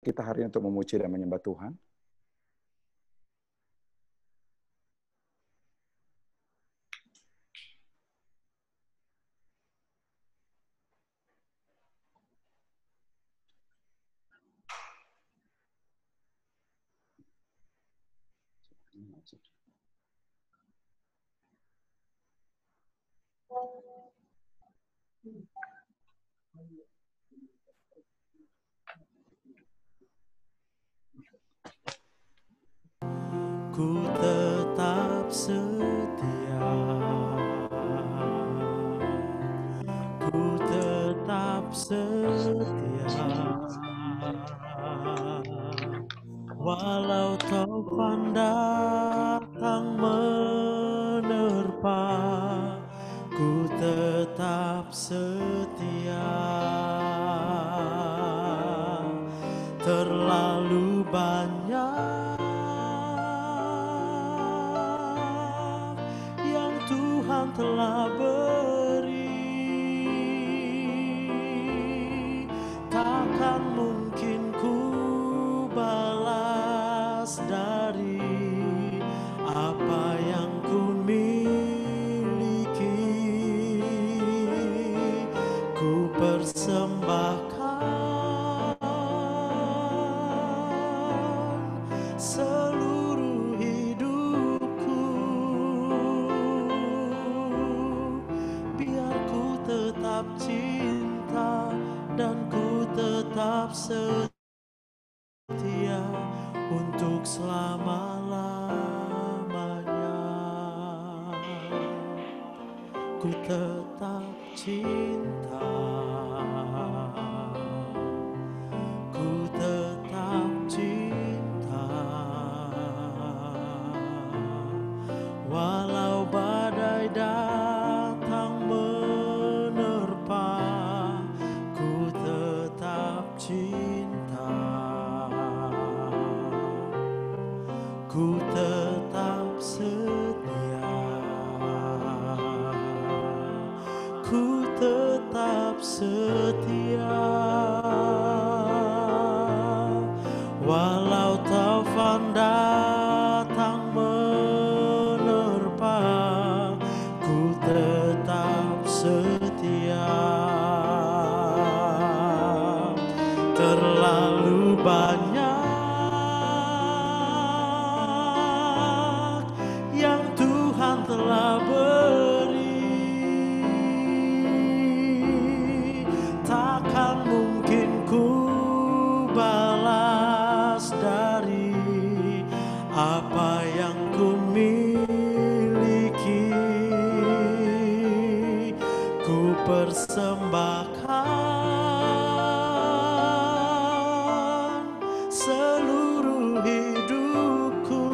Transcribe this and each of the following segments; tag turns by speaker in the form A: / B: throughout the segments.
A: kita hari ini untuk memuji dan menyembah Tuhan.
B: Ku tetap setia, ku tetap setia, walau taufan datang menerpa, ku tetap setia. Terlalu banyak yang Tuhan telah beri, takkan mungkin ku balas dari apa yang ku miliki. Ku persembahkan seluruh hidupku, biar ku tetap cinta dan ku tetap setia untuk selama-lamanya. Ku tetap cinta, ku tetap cinta, walau badai datang menerpa, ku tetap cinta, ku tetap setia, ku tetap setia, walau taufan datang menerpa, ku tetap setia. Terlalu banyak yang Tuhan telah beri, takkan mungkin ku balas dari apa yang ku miliki. Ku persembahkan seluruh hidupku,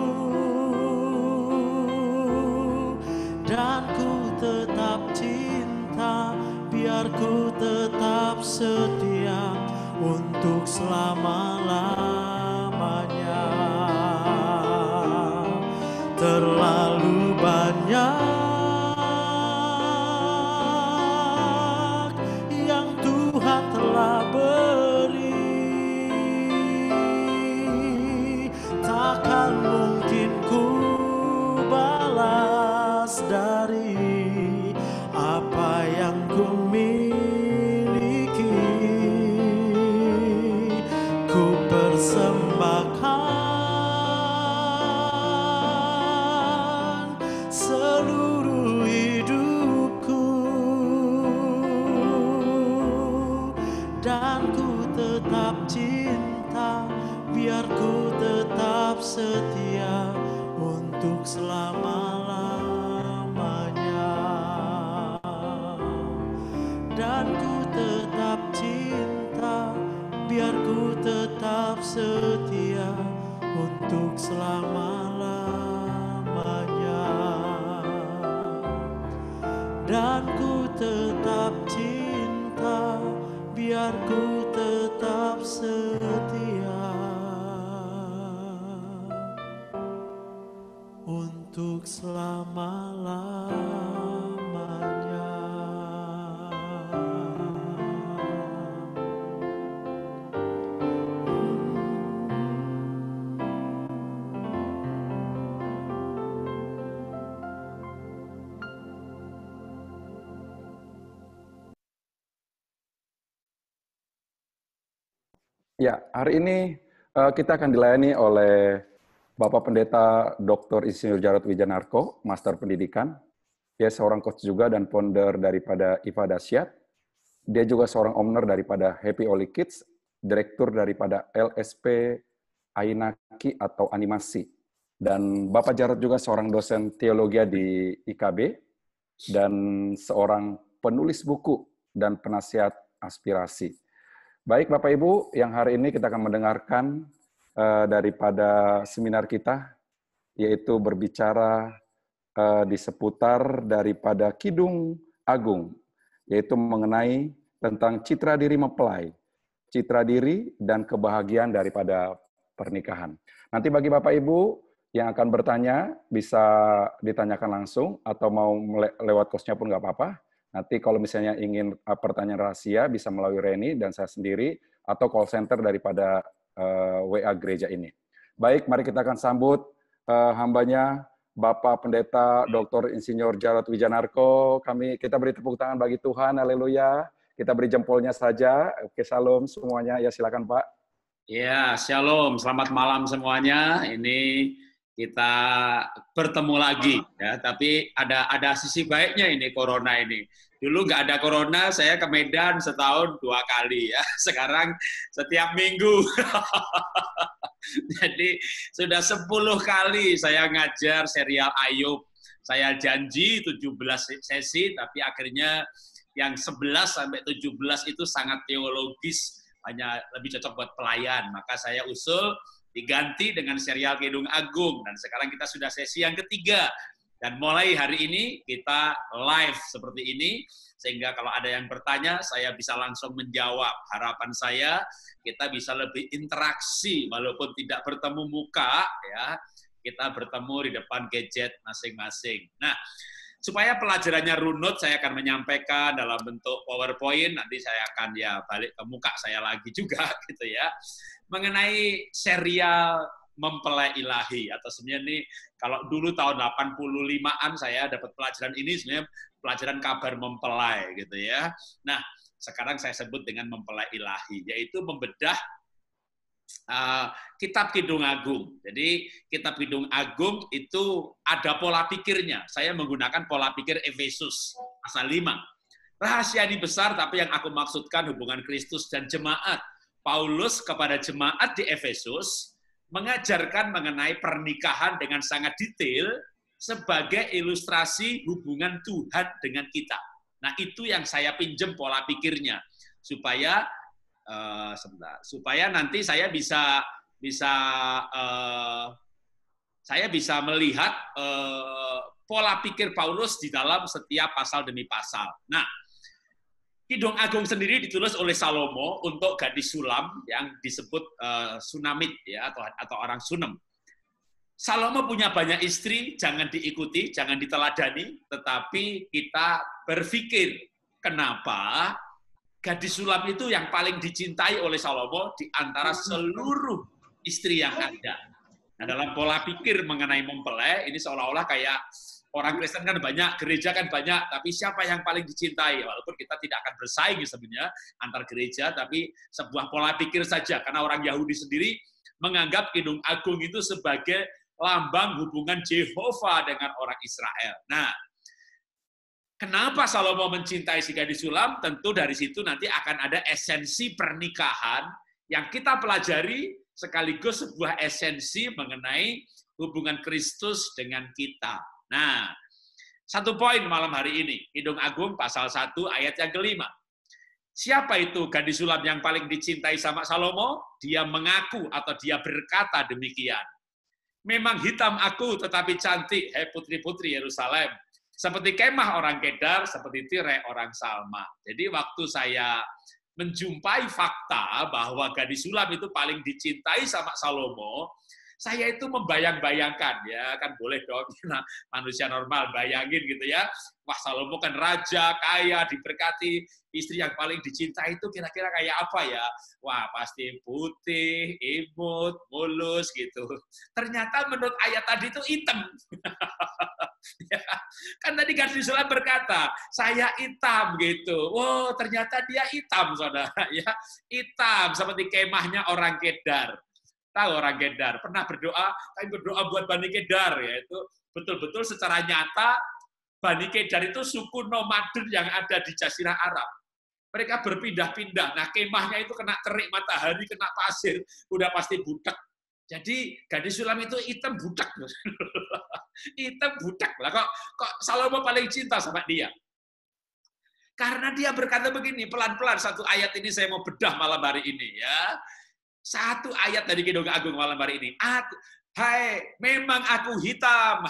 B: dan ku tetap cinta, biar ku tetap setia untuk selama-lamanya. Terlalu banyak yang Tuhan telah beri, takkan mungkin ku balas dari apa yang ku miliki. Ku persembahkan seluruh hidupku, dan ku tetap cinta, biar ku tetap setia untuk selama-lamanya. Dan ku tetap cinta, biar ku tetap setia untuk selama-lamanya. Dan ku tetap cinta, biar ku tetap setia untuk selama-lamanya.
A: Ya, hari ini kita akan dilayani oleh Bapak Pendeta Dr. Insinyur Jarod Wijanarko, Master Pendidikan. Dia seorang coach juga dan founder daripada IFA Dasyat. Dia juga seorang owner daripada Happy Oli Kids, direktur daripada LSP Ainaki atau animasi. Dan Bapak Jarod juga seorang dosen teologi di IKB dan seorang penulis buku dan penasihat aspirasi. Baik Bapak Ibu, yang hari ini kita akan mendengarkan daripada seminar kita, yaitu berbicara di seputar daripada Kidung Agung, yaitu mengenai tentang citra diri mempelai, citra diri dan kebahagiaan daripada pernikahan. Nanti bagi Bapak Ibu yang akan bertanya, bisa ditanyakan langsung, atau mau lewat coach-nya pun nggak apa-apa. Nanti kalau misalnya ingin pertanyaan rahasia, bisa melalui Reni dan saya sendiri, atau call center daripada WA gereja ini. Baik, mari kita akan sambut hambanya, Bapak Pendeta Dr. Insinyur Jarod Wijanarko. Kita beri tepuk tangan bagi Tuhan, haleluya. Kita beri jempolnya saja. Oke, shalom semuanya. Ya, silakan Pak.
C: Ya, shalom. Selamat malam semuanya. Ini kita bertemu lagi ya, tapi ada sisi baiknya ini corona ini. Dulu nggak ada corona, saya ke Medan setahun 2 kali ya. Sekarang setiap minggu. Jadi sudah 10 kali saya ngajar serial Ayub. Saya janji 17 sesi, tapi akhirnya yang 11 sampai 17 itu sangat teologis, hanya lebih cocok buat pelayan. Maka saya usul diganti dengan serial Kidung Agung, dan sekarang kita sudah sesi yang ketiga. Dan mulai hari ini kita live seperti ini, sehingga kalau ada yang bertanya, saya bisa langsung menjawab. Harapan saya, kita bisa lebih interaksi, walaupun tidak bertemu muka, ya, kita bertemu di depan gadget masing-masing. Nah, supaya pelajarannya runut, saya akan menyampaikan dalam bentuk PowerPoint, nanti saya akan ya balik ke muka saya lagi juga, gitu ya, mengenai serial Mempelai Ilahi, atau sebenarnya ini kalau dulu tahun 85-an saya dapat pelajaran ini, sebenarnya pelajaran kabar mempelai gitu ya. Nah, sekarang saya sebut dengan Mempelai Ilahi, yaitu membedah kitab Kidung Agung. Jadi kitab Kidung Agung itu ada pola pikirnya. Saya menggunakan pola pikir Efesus pasal 5. Rahasia ini besar, tapi yang aku maksudkan hubungan Kristus dan jemaat. Paulus kepada jemaat di Efesus mengajarkan mengenai pernikahan dengan sangat detail sebagai ilustrasi hubungan Tuhan dengan kita. Nah, itu yang saya pinjam pola pikirnya, supaya nanti saya bisa melihat pola pikir Paulus di dalam setiap pasal demi pasal. Nah, Kidung Agung sendiri ditulis oleh Salomo untuk gadis Sulam yang disebut Sunamit ya, atau orang Sunem. Salomo punya banyak istri, jangan diikuti, jangan diteladani, tetapi kita berpikir kenapa gadis Sulam itu yang paling dicintai oleh Salomo di antara seluruh istri yang ada. Nah, dalam pola pikir mengenai mempelai, ini seolah-olah kayak orang Kristen kan banyak, gereja kan banyak, tapi siapa yang paling dicintai? Walaupun kita tidak akan bersaing sebenarnya antar gereja, tapi sebuah pola pikir saja, karena orang Yahudi sendiri menganggap Kidung Agung itu sebagai lambang hubungan Yehova dengan orang Israel. Nah, kenapa Salomo mencintai si gadis Sulam? Tentu dari situ nanti akan ada esensi pernikahan yang kita pelajari, sekaligus sebuah esensi mengenai hubungan Kristus dengan kita. Nah, satu poin malam hari ini, Kidung Agung pasal 1 ayat yang kelima. Siapa itu gadis Sulam yang paling dicintai sama Salomo? Dia mengaku atau dia berkata demikian. Memang hitam aku tetapi cantik, hai putri-putri Yerusalem. Seperti kemah orang Kedar, seperti tirai orang Salma. Jadi waktu saya menjumpai fakta bahwa gadis Sulam itu paling dicintai sama Salomo, saya itu membayang-bayangkan, ya kan boleh dong, manusia normal bayangin gitu ya, wah Salomo kan raja, kaya, diberkati, istri yang paling dicintai itu kira-kira kayak apa ya? Wah pasti putih, imut, mulus gitu. Ternyata menurut ayat tadi itu hitam. Kan tadi gadis di sulam berkata, saya hitam gitu. Wow, ternyata dia hitam, saudara. Ya, hitam seperti kemahnya orang Kedar. Tahu orang Kedar, pernah berdoa, kami berdoa buat Bani Kedar, yaitu betul-betul secara nyata Bani Kedar itu suku nomaden yang ada di Jazirah Arab. Mereka berpindah-pindah. Nah, kemahnya itu kena terik matahari, kena pasir, udah pasti budak. Jadi gadis sulam itu hitam budak. Hitam budak lah. Kok Salomo paling cinta sama dia? Karena dia berkata begini, pelan-pelan satu ayat ini saya mau bedah malam hari ini ya. Satu ayat dari Kidung Agung malam hari ini. Memang aku hitam,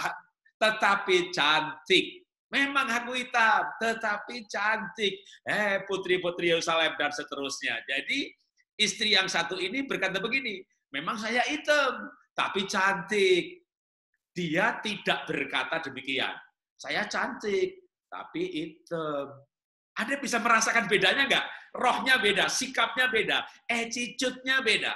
C: tetapi cantik. Memang aku hitam, tetapi cantik. Putri-putri Yerusalem dan seterusnya. Jadi istri yang satu ini berkata begini, memang saya hitam, tapi cantik. Dia tidak berkata demikian. Saya cantik, tapi hitam. Ada bisa merasakan bedanya nggak? Rohnya beda, sikapnya beda, attitude-nya beda.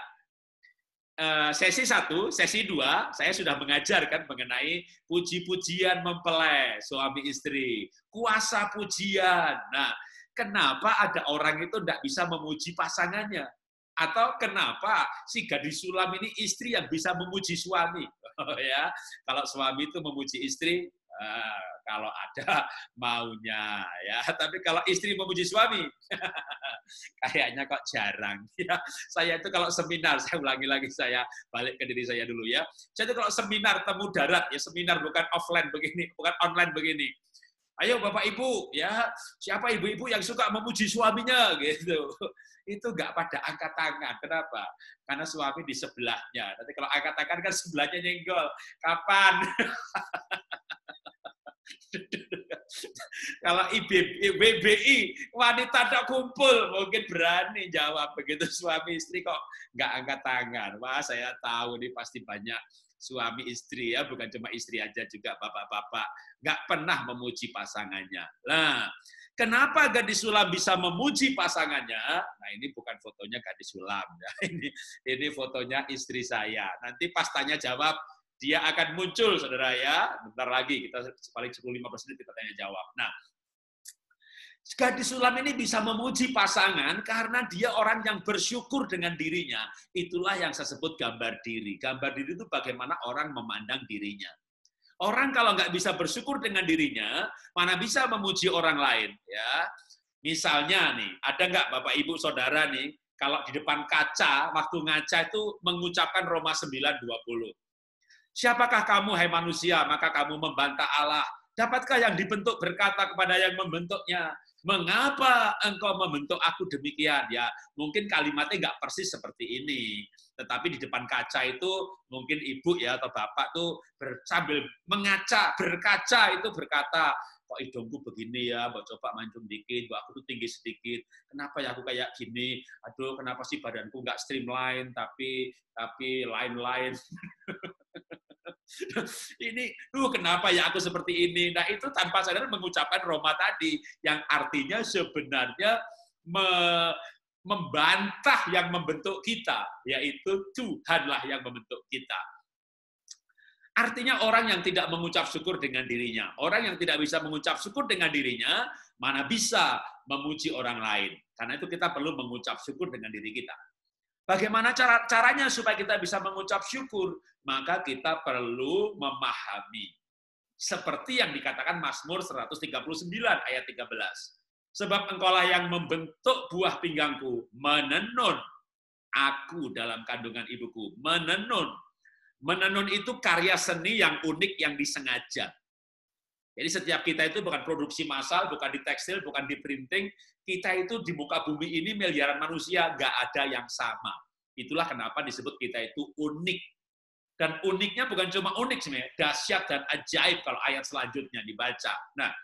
C: Sesi 1, sesi 2, saya sudah mengajarkan mengenai puji-pujian mempelai suami istri, kuasa pujian. Nah, kenapa ada orang itu tidak bisa memuji pasangannya? Atau kenapa si gadis sulam ini istri yang bisa memuji suami? Ya, kalau suami itu memuji istri, kalau ada maunya ya, tapi kalau istri memuji suami kayaknya kok jarang ya. Saya itu kalau seminar, saya ulangi lagi, saya balik ke diri saya dulu ya. Saya itu kalau seminar temu darat ya, seminar bukan offline begini, bukan online begini. Ayo Bapak Ibu ya, siapa ibu-ibu yang suka memuji suaminya gitu. Itu nggak pada angkat tangan. Kenapa? Karena suami di sebelahnya. Nanti kalau angkat tangan kan sebelahnya nyenggol. Kapan? Kalau IBBI wanita tak kumpul mungkin berani jawab, begitu suami istri kok nggak angkat tangan. Wah, saya tahu nih pasti banyak suami istri ya, bukan cuma istri aja, juga bapak-bapak nggak pernah memuji pasangannya. Nah, kenapa gadis sulam bisa memuji pasangannya? Nah, ini bukan fotonya gadis sulam ya. Ini fotonya istri saya. Nanti pas tanya jawab dia akan muncul, saudara ya. Bentar lagi, kita paling 10-15 menit kita tanya jawab. Nah, gadis sulam ini bisa memuji pasangan karena dia orang yang bersyukur dengan dirinya. Itulah yang saya sebut gambar diri. Gambar diri itu bagaimana orang memandang dirinya. Orang kalau nggak bisa bersyukur dengan dirinya, mana bisa memuji orang lain. Ya, misalnya nih, ada nggak Bapak Ibu Saudara nih, kalau di depan kaca, waktu ngaca itu mengucapkan Roma 9:20. Siapakah kamu, hai manusia, maka kamu membantah Allah. Dapatkah yang dibentuk berkata kepada yang membentuknya, mengapa engkau membentuk aku demikian? Ya, mungkin kalimatnya nggak persis seperti ini. Tetapi di depan kaca itu mungkin ibu ya atau bapak tuh sambil mengaca, berkaca itu berkata, kok hidungku begini ya, mau coba mancung dikit, aku tuh tinggi sedikit, kenapa ya aku kayak gini, aduh kenapa sih badanku nggak streamline, tapi line-line. Ini, kenapa ya aku seperti ini? Nah, itu tanpa sadar mengucapkan Roma tadi, yang artinya sebenarnya membantah yang membentuk kita, yaitu Tuhanlah yang membentuk kita. Artinya orang yang tidak mengucap syukur dengan dirinya, orang yang tidak bisa mengucap syukur dengan dirinya, mana bisa memuji orang lain. Karena itu kita perlu mengucap syukur dengan diri kita. Bagaimana caranya supaya kita bisa mengucap syukur? Maka kita perlu memahami. Seperti yang dikatakan Mazmur 139 ayat 13. Sebab engkaulah yang membentuk buah pinggangku, menenun aku dalam kandungan ibuku. Menenun. Menenun itu karya seni yang unik, yang disengaja. Jadi setiap kita itu bukan produksi massal, bukan di tekstil, bukan di printing. Kita itu di muka bumi ini miliaran manusia, nggak ada yang sama. Itulah kenapa disebut kita itu unik. Dan uniknya bukan cuma unik sebenarnya, dahsyat dan ajaib kalau ayat selanjutnya dibaca. Nah,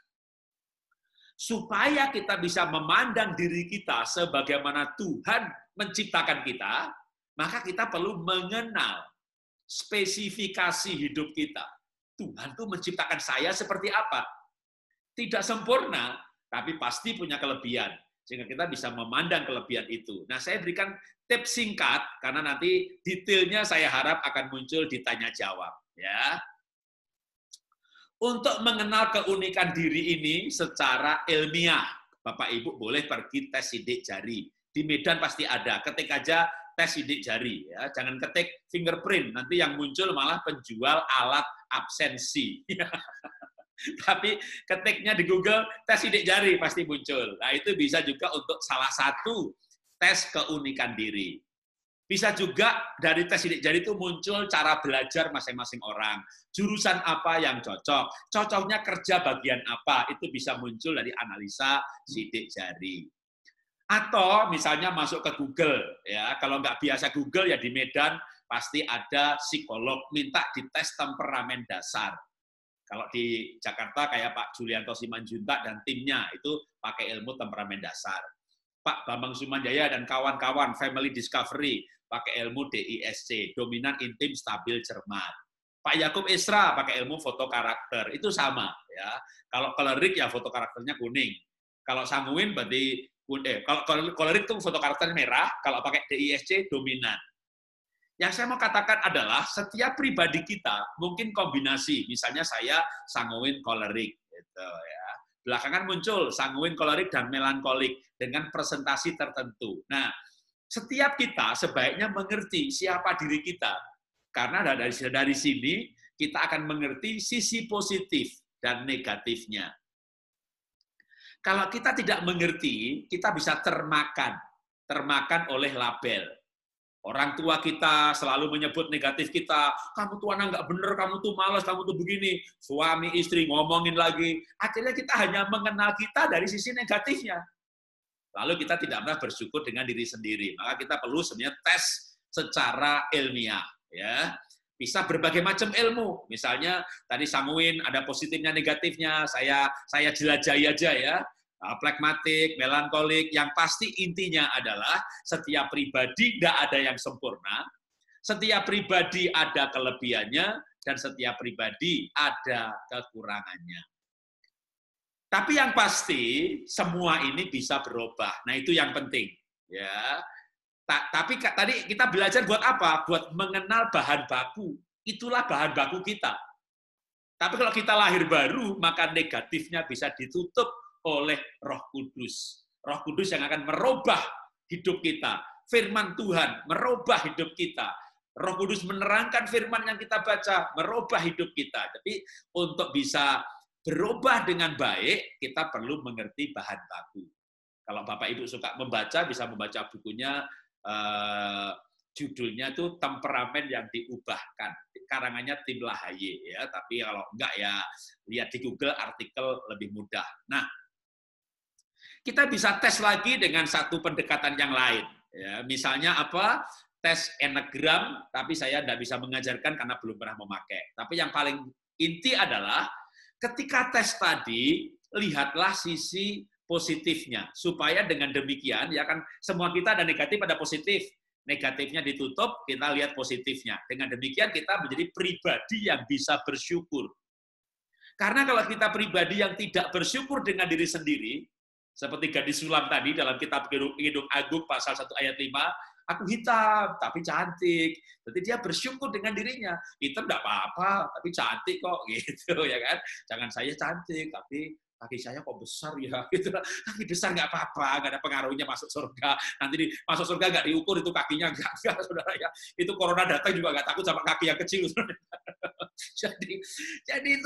C: supaya kita bisa memandang diri kita sebagaimana Tuhan menciptakan kita, maka kita perlu mengenal spesifikasi hidup kita. Tuhan tuh menciptakan saya seperti apa? Tidak sempurna, tapi pasti punya kelebihan. Sehingga kita bisa memandang kelebihan itu. Nah, saya berikan tips singkat, karena nanti detailnya saya harap akan muncul di tanya jawab. Ya. Untuk mengenal keunikan diri ini secara ilmiah, Bapak Ibu boleh pergi tes sidik jari. Di Medan pasti ada, ketik aja tes sidik jari. Ya. Jangan ketik fingerprint, nanti yang muncul malah penjual alat absensi. Tapi ketiknya di Google, tes sidik jari pasti muncul. Nah itu bisa juga untuk salah satu tes keunikan diri. Bisa juga dari tes sidik jari itu muncul cara belajar masing-masing orang. Jurusan apa yang cocok, cocoknya kerja bagian apa, itu bisa muncul dari analisa sidik jari. Atau misalnya masuk ke Google, ya kalau nggak biasa Google ya di Medan pasti ada psikolog, minta dites temperamen dasar. Kalau di Jakarta kayak Pak Julianto Simanjuntak dan timnya itu pakai ilmu temperamen dasar. Pak Bambang Sumanjaya dan kawan-kawan Family Discovery pakai ilmu DISC, dominan intim stabil cermat. Pak Yakub Isra pakai ilmu foto karakter, itu sama ya. Kalau kolerik ya foto karakternya kuning. Kalau sanguin berarti kalau kolerik itu foto karakternya merah, kalau pakai DISC dominan. Yang saya mau katakan adalah setiap pribadi kita mungkin kombinasi, misalnya saya sanguin kolerik gitu ya. Belakangan muncul sanguin kolerik dan melankolik dengan presentasi tertentu. Nah, setiap kita sebaiknya mengerti siapa diri kita. Karena dari sini kita akan mengerti sisi positif dan negatifnya. Kalau kita tidak mengerti, kita bisa termakan oleh label. Orang tua kita selalu menyebut negatif kita, kamu tuh anak nggak bener, kamu tuh malas, kamu tuh begini. Suami, istri ngomongin lagi. Akhirnya kita hanya mengenal kita dari sisi negatifnya. Lalu kita tidak pernah bersyukur dengan diri sendiri. Maka kita perlu sebenarnya tes secara ilmiah. Ya, bisa berbagai macam ilmu. Misalnya tadi sanguin, ada positifnya, negatifnya. Saya jelajahi aja ya. Plekmatik, melankolik, yang pasti intinya adalah setiap pribadi tidak ada yang sempurna, setiap pribadi ada kelebihannya, dan setiap pribadi ada kekurangannya. Tapi yang pasti, semua ini bisa berubah. Nah, itu yang penting. Ya. Tapi tadi kita belajar buat apa? Buat mengenal bahan baku. Itulah bahan baku kita. Tapi kalau kita lahir baru, maka negatifnya bisa ditutup oleh Roh Kudus. Roh Kudus yang akan merubah hidup kita. Firman Tuhan merubah hidup kita. Roh Kudus menerangkan firman yang kita baca, merubah hidup kita. Tapi untuk bisa berubah dengan baik, kita perlu mengerti bahan baku. Kalau Bapak Ibu suka membaca, bisa membaca bukunya, judulnya itu Temperamen yang Diubahkan. Karangannya Tim Lahaye. Ya. Tapi kalau enggak ya lihat di Google artikel lebih mudah. Nah, kita bisa tes lagi dengan satu pendekatan yang lain. Ya, misalnya apa? Tes Enneagram, tapi saya tidak bisa mengajarkan karena belum pernah memakai. Tapi yang paling inti adalah ketika tes tadi, lihatlah sisi positifnya. Supaya dengan demikian, ya kan semua kita ada negatif, ada positif. Negatifnya ditutup, kita lihat positifnya. Dengan demikian kita menjadi pribadi yang bisa bersyukur. Karena kalau kita pribadi yang tidak bersyukur dengan diri sendiri, seperti gadis sulam tadi dalam kitab Kidung Agung pasal 1 ayat 5, aku hitam tapi cantik. Jadi dia bersyukur dengan dirinya. Hitam enggak apa-apa, tapi cantik kok gitu ya kan. Jangan saya cantik tapi kaki saya kok besar ya gitu. Kaki besar nggak apa-apa, nggak ada pengaruhnya masuk surga. Nanti masuk surga nggak diukur itu kakinya enggak saudara ya. Itu corona datang juga nggak takut sama kaki yang kecil. Jadi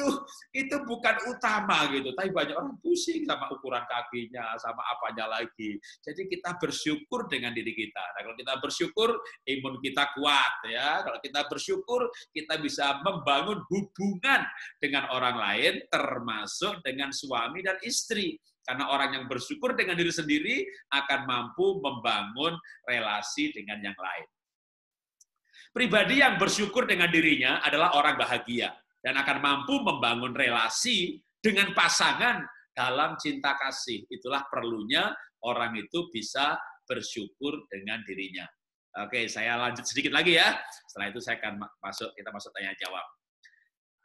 C: itu bukan utama gitu, tapi banyak orang pusing sama ukuran kakinya, sama apanya lagi. Jadi kita bersyukur dengan diri kita. Nah, kalau kita bersyukur, imun kita kuat ya. Kalau kita bersyukur, kita bisa membangun hubungan dengan orang lain, termasuk dengan suami dan istri. Karena orang yang bersyukur dengan diri sendiri akan mampu membangun relasi dengan yang lain. Pribadi yang bersyukur dengan dirinya adalah orang bahagia dan akan mampu membangun relasi dengan pasangan dalam cinta kasih. Itulah perlunya orang itu bisa bersyukur dengan dirinya. Oke, saya lanjut sedikit lagi ya. Setelah itu kita masuk tanya jawab.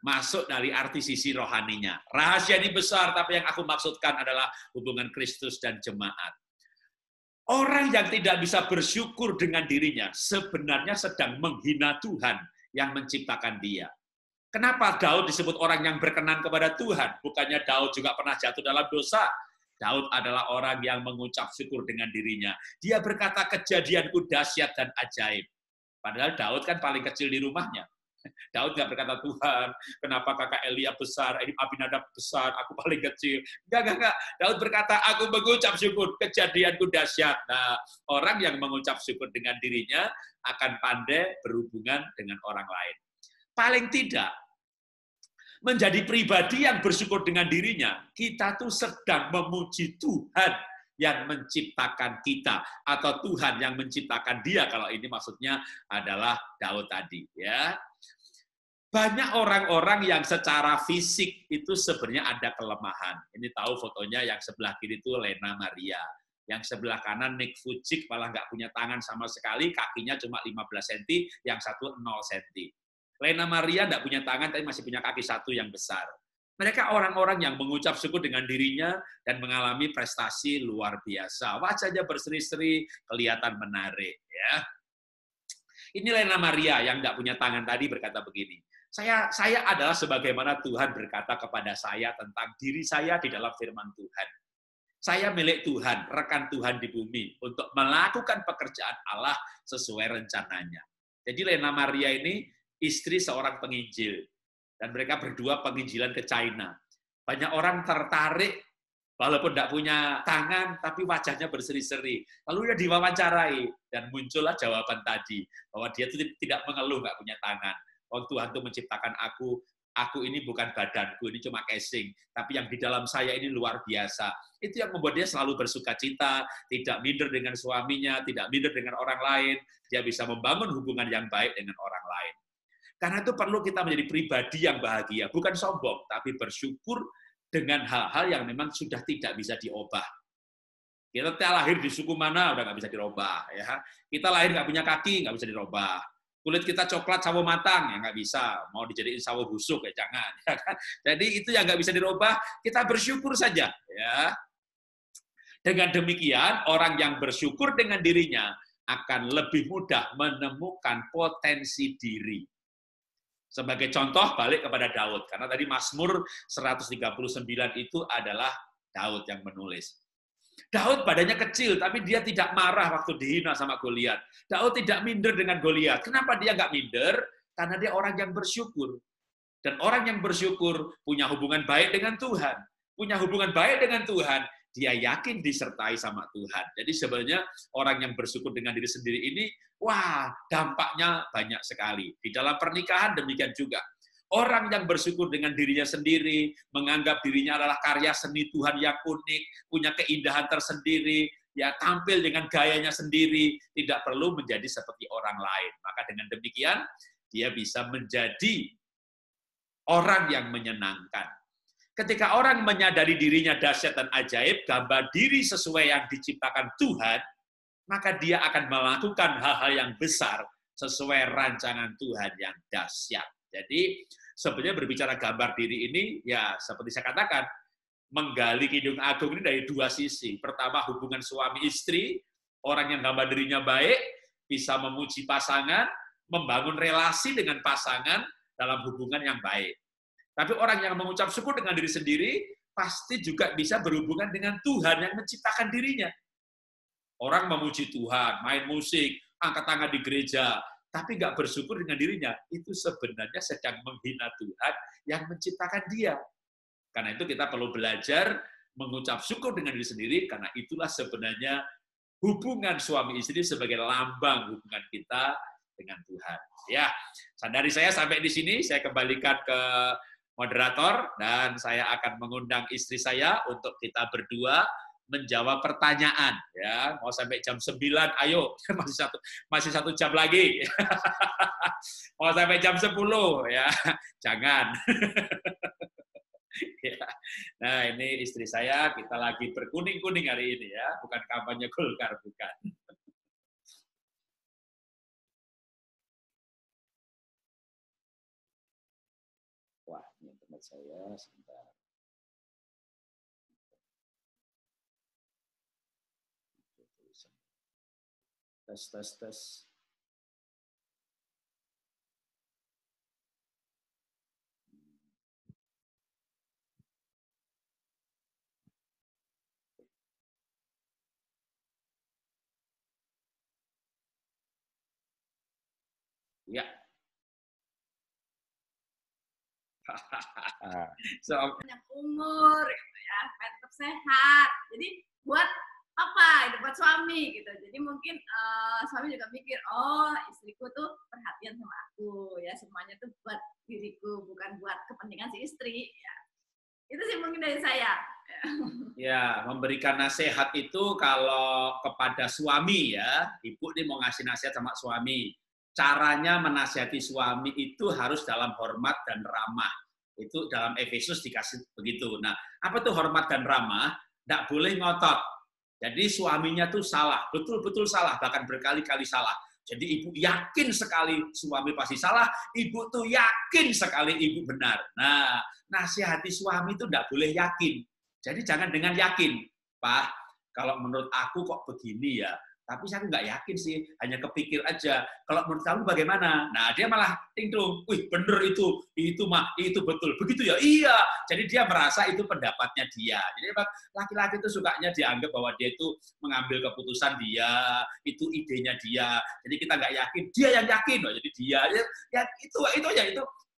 C: Masuk dari arti sisi rohaninya. Rahasia ini besar, tapi yang aku maksudkan adalah hubungan Kristus dan jemaat. Orang yang tidak bisa bersyukur dengan dirinya sebenarnya sedang menghina Tuhan yang menciptakan dia. Kenapa Daud disebut orang yang berkenan kepada Tuhan? Bukannya Daud juga pernah jatuh dalam dosa. Daud adalah orang yang mengucap syukur dengan dirinya. Dia berkata, kejadianku dahsyat dan ajaib. Padahal Daud kan paling kecil di rumahnya. Daud nggak berkata, Tuhan, kenapa kakak Elia besar, Abinadab besar, aku paling kecil. Enggak. Daud berkata, aku mengucap syukur, kejadianku dahsyat. Nah, orang yang mengucap syukur dengan dirinya akan pandai berhubungan dengan orang lain. Paling tidak, menjadi pribadi yang bersyukur dengan dirinya, kita tuh sedang memuji Tuhan yang menciptakan kita, atau Tuhan yang menciptakan dia, kalau ini maksudnya adalah Daud tadi. Ya. Banyak orang-orang yang secara fisik itu sebenarnya ada kelemahan. Ini tahu fotonya yang sebelah kiri itu Lena Maria. Yang sebelah kanan Nick Vujicic malah nggak punya tangan sama sekali, kakinya cuma 15 cm, yang satu 0 cm. Lena Maria tidak punya tangan, tapi masih punya kaki satu yang besar. Mereka orang-orang yang mengucap syukur dengan dirinya dan mengalami prestasi luar biasa. Wajahnya berseri-seri, kelihatan menarik. Ya. Ini Lena Maria yang tidak punya tangan tadi berkata begini, saya adalah sebagaimana Tuhan berkata kepada saya tentang diri saya di dalam firman Tuhan. Saya milik Tuhan, rekan Tuhan di bumi, untuk melakukan pekerjaan Allah sesuai rencananya. Jadi Lena Maria ini istri seorang penginjil, dan mereka berdua penginjilan ke China. Banyak orang tertarik, walaupun tidak punya tangan, tapi wajahnya berseri-seri. Lalu dia diwawancarai, dan muncullah jawaban tadi, bahwa dia tidak mengeluh, nggak punya tangan. Oh, Tuhan itu menciptakan aku ini bukan badanku, ini cuma casing, tapi yang di dalam saya ini luar biasa. Itu yang membuat dia selalu bersuka cita, tidak minder dengan suaminya, tidak minder dengan orang lain, dia bisa membangun hubungan yang baik dengan orang lain. Karena itu perlu kita menjadi pribadi yang bahagia, bukan sombong, tapi bersyukur dengan hal-hal yang memang sudah tidak bisa diubah. Kita lahir di suku mana, udah nggak bisa dirubah. Ya. Kita lahir nggak punya kaki, nggak bisa dirubah. Kulit kita coklat sawo matang, ya nggak bisa. Mau dijadiin sawo busuk, ya jangan. Ya kan? Jadi itu yang nggak bisa dirubah, kita bersyukur saja. Ya. Dengan demikian, orang yang bersyukur dengan dirinya akan lebih mudah menemukan potensi diri. Sebagai contoh, balik kepada Daud. Karena tadi Mazmur 139 itu adalah Daud yang menulis. Daud badannya kecil, tapi dia tidak marah waktu dihina sama Goliat. Daud tidak minder dengan Goliat. Kenapa dia nggak minder? Karena dia orang yang bersyukur. Dan orang yang bersyukur punya hubungan baik dengan Tuhan. Punya hubungan baik dengan Tuhan, dia yakin disertai sama Tuhan. Jadi sebenarnya orang yang bersyukur dengan diri sendiri ini, wah, dampaknya banyak sekali. Di dalam pernikahan demikian juga. Orang yang bersyukur dengan dirinya sendiri, menganggap dirinya adalah karya seni Tuhan yang unik, punya keindahan tersendiri, ya tampil dengan gayanya sendiri, tidak perlu menjadi seperti orang lain. Maka dengan demikian, dia bisa menjadi orang yang menyenangkan. Ketika orang menyadari dirinya dahsyat dan ajaib, gambar diri sesuai yang diciptakan Tuhan, maka dia akan melakukan hal-hal yang besar sesuai rancangan Tuhan yang dahsyat. Jadi sebenarnya berbicara gambar diri ini, ya seperti saya katakan, menggali Kidung Agung ini dari dua sisi. Pertama, hubungan suami istri, orang yang gambar dirinya baik, bisa memuji pasangan, membangun relasi dengan pasangan dalam hubungan yang baik. Tapi orang yang mengucap syukur dengan diri sendiri, pasti juga bisa berhubungan dengan Tuhan yang menciptakan dirinya. Orang memuji Tuhan, main musik, angkat tangan di gereja, tapi nggak bersyukur dengan dirinya, itu sebenarnya sedang menghina Tuhan yang menciptakan dia. Karena itu kita perlu belajar mengucap syukur dengan diri sendiri, karena itulah sebenarnya hubungan suami istri sebagai lambang hubungan kita dengan Tuhan. Ya, dari saya sampai di sini, saya kembalikan ke moderator, dan saya akan mengundang istri saya untuk kita berdua menjawab pertanyaan. Ya, mau sampai jam 9, ayo, masih satu jam lagi. Mau sampai jam 10, ya, jangan. Ya. Nah, ini istri saya, kita lagi berkuning-kuning hari ini ya, bukan kampanye Golkar, bukan. Wah, ini internet saya sebentar. Tes. Ya.
A: Ah,
C: So,
D: Banyak umur gitu ya, supaya tetap sehat. Jadi buat apa? Itu buat suami gitu. Jadi mungkin suami juga mikir, oh istriku tuh perhatian sama aku ya, semuanya tuh buat diriku, bukan buat kepentingan si istri. Ya. Itu sih mungkin dari saya.
C: ya, memberikan nasihat itu kalau kepada suami ya, ibu nih mau ngasih nasihat sama suami. Caranya menasihati suami itu harus dalam hormat dan ramah. Itu dalam Efesus dikasih begitu. Nah, apa tuh hormat dan ramah? Nggak boleh ngotot. Jadi suaminya tuh salah, betul-betul salah, bahkan berkali-kali salah. Jadi ibu yakin sekali suami pasti salah, ibu tuh yakin sekali ibu benar. Nah, nasihati suami itu nggak boleh yakin. Jadi jangan dengan yakin, Pak, kalau menurut aku kok begini ya, tapi saya nggak yakin sih, hanya kepikir aja. Kalau menurut kamu bagaimana? Nah, dia malah tinggung, wih bener itu mah, itu betul. Begitu ya? Iya. Jadi dia merasa itu pendapatnya dia. Jadi laki-laki itu sukanya dianggap bahwa dia itu mengambil keputusan dia, itu idenya dia. Jadi kita nggak yakin, dia yang yakin. Oh, jadi dia, ya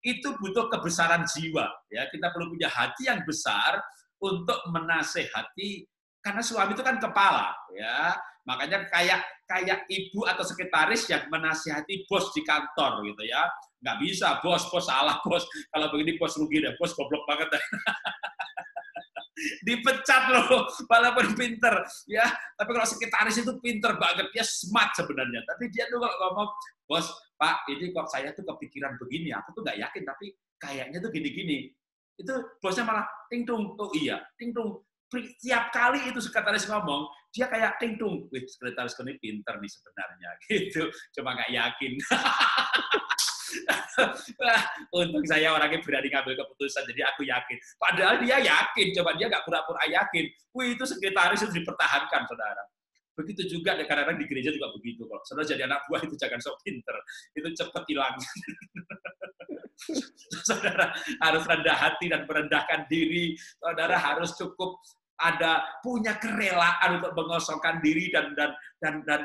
C: itu butuh kebesaran jiwa. Ya, kita perlu punya hati yang besar untuk menasehati, karena suami itu kan kepala, ya. Makanya kayak ibu atau sekretaris yang menasihati bos di kantor gitu ya. Nggak bisa, bos salah, bos. Kalau begini bos rugi deh, bos goblok banget deh. Dipecat loh, walaupun pinter ya. Tapi kalau sekretaris itu pinter banget, dia smart sebenarnya. Tapi dia tuh kalau ngomong, bos, Pak, ini kok saya tuh kepikiran begini, aku tuh nggak yakin, tapi kayaknya tuh gini-gini. Itu bosnya malah tingtung, oh iya, tingtung. Tiap kali itu sekretaris ngomong, dia kayak tingtung, wih sekretaris ini pinter nih sebenarnya, gitu. Cuma nggak yakin. Untung saya orangnya berani ngambil keputusan, jadi aku yakin. Padahal dia yakin, coba dia nggak pura-pura yakin. Wih, itu sekretaris itu dipertahankan, saudara. Begitu juga, kadang-kadang di gereja juga begitu. Kalau saudara jadi anak buah itu jangan sok pinter. Itu cepat hilang. Saudara harus rendah hati dan merendahkan diri. Saudara harus cukup punya kerelaan untuk mengosongkan diri dan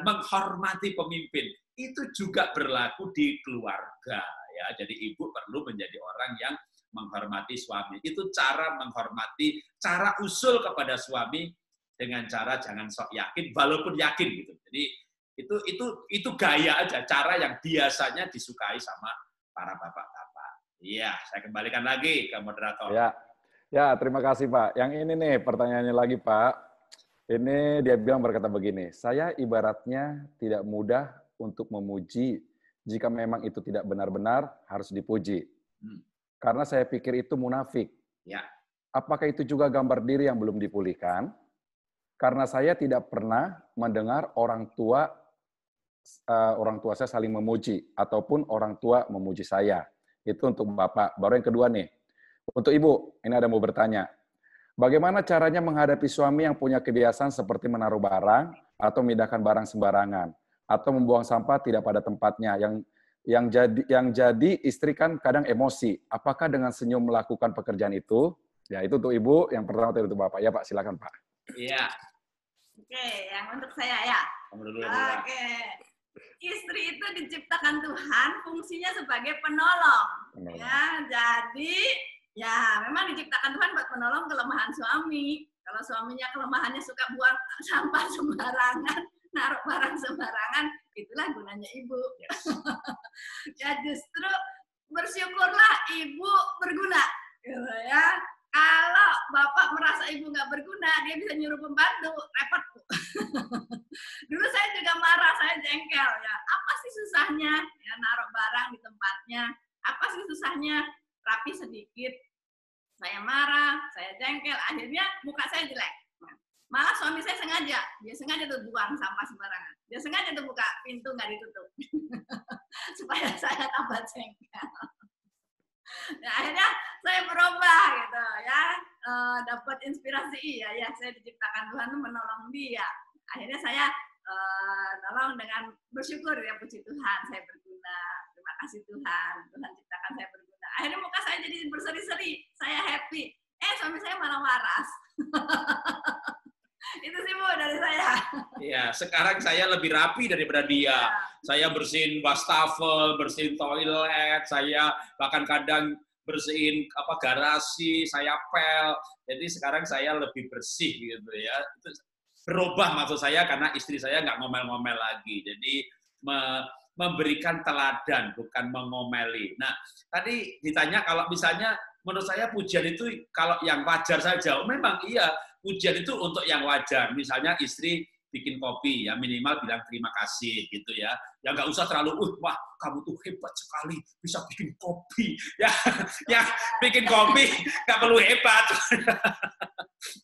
C: menghormati pemimpin. Itu juga berlaku di keluarga ya. Jadi ibu perlu menjadi orang yang menghormati suami. Itu cara menghormati, cara usul kepada suami dengan cara jangan sok yakin walaupun yakin gitu. Jadi itu gaya aja, cara yang biasanya disukai sama para bapak-bapak. Iya, saya kembalikan lagi ke moderator.
A: Ya, terima kasih Pak. Yang ini nih pertanyaannya lagi Pak. Ini dia bilang berkata begini, saya ibaratnya tidak mudah untuk memuji jika memang itu tidak benar-benar harus dipuji. Karena saya pikir itu munafik.
C: Ya.
A: Apakah itu juga gambar diri yang belum dipulihkan? Karena saya tidak pernah mendengar orang tua saya saling memuji ataupun orang tua memuji saya. Itu untuk Bapak. Baru yang kedua nih. Untuk Ibu, ini ada mau bertanya. Bagaimana caranya menghadapi suami yang punya kebiasaan seperti menaruh barang atau memindahkan barang sembarangan atau membuang sampah tidak pada tempatnya yang jadi istri kan kadang emosi. Apakah dengan senyum melakukan pekerjaan itu? Ya, itu untuk Ibu, yang pertama itu untuk Bapak. Ya, Pak, silakan, Pak.
C: Iya.
D: Oke, yang untuk saya ya. Oke. Istri itu diciptakan Tuhan, fungsinya sebagai penolong. Ya, jadi ya memang diciptakan Tuhan buat menolong kelemahan suami. Kalau suaminya kelemahannya suka buang sampah sembarangan, naruh barang sembarangan, itulah gunanya ibu. Yes. Ya justru bersyukurlah ibu berguna, gitu ya. Kalau bapak merasa ibu nggak berguna, dia bisa nyuruh pembantu, repot. Dulu saya juga marah, saya jengkel ya. Apa sih susahnya ya naruh barang di tempatnya? Apa sih susahnya rapi sedikit? Saya marah, saya jengkel, akhirnya muka saya jelek. Malah suami saya dia sengaja tuh buang sampah sembarangan. Dia sengaja tuh buka pintu nggak ditutup. Supaya saya tambah jengkel. Nah, akhirnya saya berubah gitu ya, dapat inspirasi ya saya diciptakan Tuhan tuh menolong dia. Akhirnya saya tolong dengan bersyukur ya, puji Tuhan saya berguna. Terima kasih Tuhan ciptakan saya berguna. Akhirnya muka saya jadi berseri-seri, saya happy. Suami saya malah waras. Itu sih Bu dari saya.
C: Ya, sekarang saya lebih rapi daripada dia. Saya bersihin wastafel, bersihin toilet, saya bahkan kadang bersihin garasi, saya pel. Jadi sekarang saya lebih bersih gitu ya. Itu berubah maksud saya karena istri saya nggak ngomel-ngomel lagi. Jadi memberikan teladan, bukan mengomeli. Nah, tadi ditanya kalau misalnya menurut saya pujian itu kalau yang wajar saja. Memang iya, pujian itu untuk yang wajar. Misalnya istri bikin kopi, ya minimal bilang terima kasih gitu ya. Ya nggak usah terlalu, wah kamu tuh hebat sekali bisa bikin kopi. Ya bikin kopi nggak perlu hebat.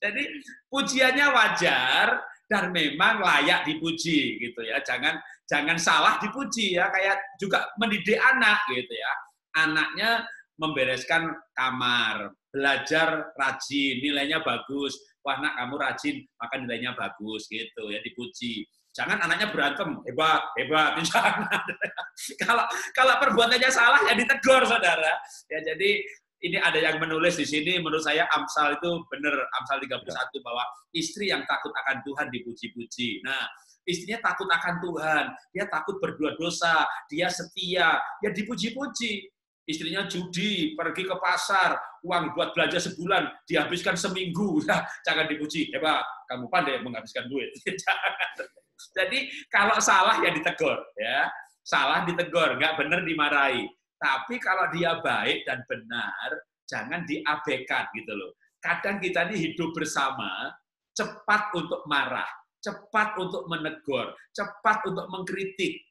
C: Jadi pujiannya wajar dan memang layak dipuji gitu ya. Jangan salah dipuji ya. Kayak juga mendidik anak gitu ya. Anaknya membereskan kamar, belajar rajin, nilainya bagus. Wah, nak kamu rajin, maka nilainya bagus gitu ya, dipuji. Jangan anaknya berantem, hebat. Jangan. Kalau perbuatannya salah ya ditegur, saudara. Ya jadi ini ada yang menulis di sini, menurut saya Amsal itu benar, Amsal 31 bahwa istri yang takut akan Tuhan dipuji-puji. Nah, istrinya takut akan Tuhan, dia takut berbuat dosa, dia setia, ya dipuji-puji. Istrinya judi, pergi ke pasar, uang buat belanja sebulan, dihabiskan seminggu. Ya, jangan dipuji, hebat, kamu pandai menghabiskan duit. Jadi kalau salah ya ditegur, ya salah ditegur, nggak benar dimarahi. Tapi kalau dia baik dan benar, jangan diabaikan gitu loh. Kadang kita ini hidup bersama, cepat untuk marah, cepat untuk menegur, cepat untuk mengkritik.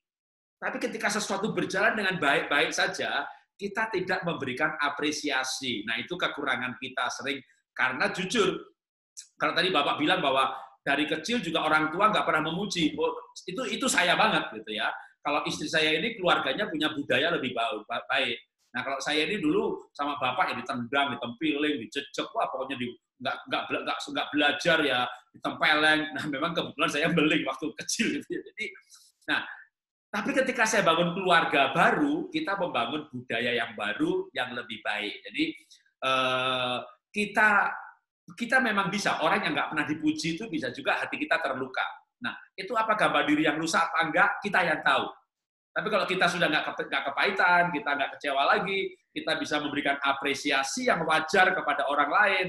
C: Tapi ketika sesuatu berjalan dengan baik-baik saja, kita tidak memberikan apresiasi. Nah, itu kekurangan kita sering. Karena jujur, kalau tadi Bapak bilang bahwa dari kecil juga orang tua nggak pernah memuji, itu saya banget gitu ya. Kalau istri saya ini keluarganya punya budaya lebih baik. Nah, kalau saya ini dulu sama bapak ya ditendang, ditempiling, dicecek, wah pokoknya nggak belajar ya, ditempeleng. Nah, memang kebetulan saya beling waktu kecil gitu ya. Jadi, nah, tapi ketika saya bangun keluarga baru, kita membangun budaya yang baru, yang lebih baik. Jadi kita memang bisa, orang yang nggak pernah dipuji itu bisa juga hati kita terluka. Nah, itu apa gambar diri yang rusak apa enggak, kita yang tahu. Tapi kalau kita sudah nggak kepahitan, kita nggak kecewa lagi, kita bisa memberikan apresiasi yang wajar kepada orang lain,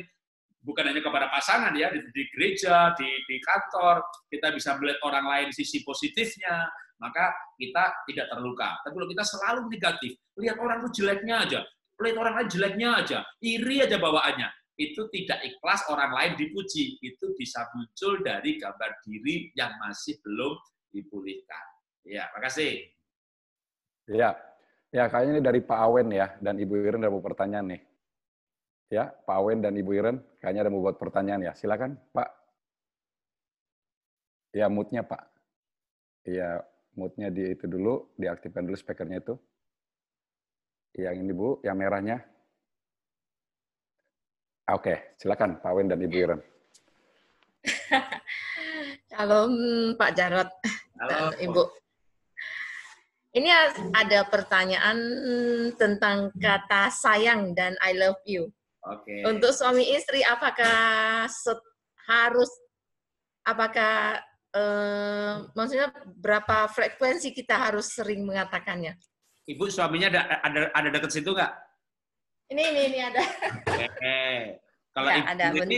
C: bukan hanya kepada pasangan ya, di gereja, di kantor, kita bisa melihat orang lain sisi positifnya, maka kita tidak terluka. Tapi kalau kita selalu negatif, lihat orang itu jeleknya aja, lihat orang lain jeleknya aja, iri aja bawaannya, itu tidak ikhlas orang lain dipuji. Itu bisa muncul dari gambar diri yang masih belum dipulihkan. Ya, makasih.
A: Ya, kayaknya ini dari Pak Awen ya, dan Ibu Iren ada mau pertanyaan nih. Ya, Pak Awen dan Ibu Iren kayaknya ada mau buat pertanyaan ya. Silakan, Pak. Ya, mute-nya, Pak. Ya, mute-nya di itu dulu, diaktifkan dulu speakernya itu. Yang ini, Bu, yang merahnya. Oke, silakan Pak Wen dan Ibu Iren.
E: Shalom Pak Jarot dan Ibu. Ini ada pertanyaan tentang kata sayang dan I love you.
C: Oke.
E: Untuk suami istri, apakah maksudnya berapa frekuensi kita harus sering mengatakannya?
C: Ibu suaminya ada dekat situ nggak?
E: Ini ada.
C: Kalau
E: ya,
C: ibu,
E: ada,
C: sendiri,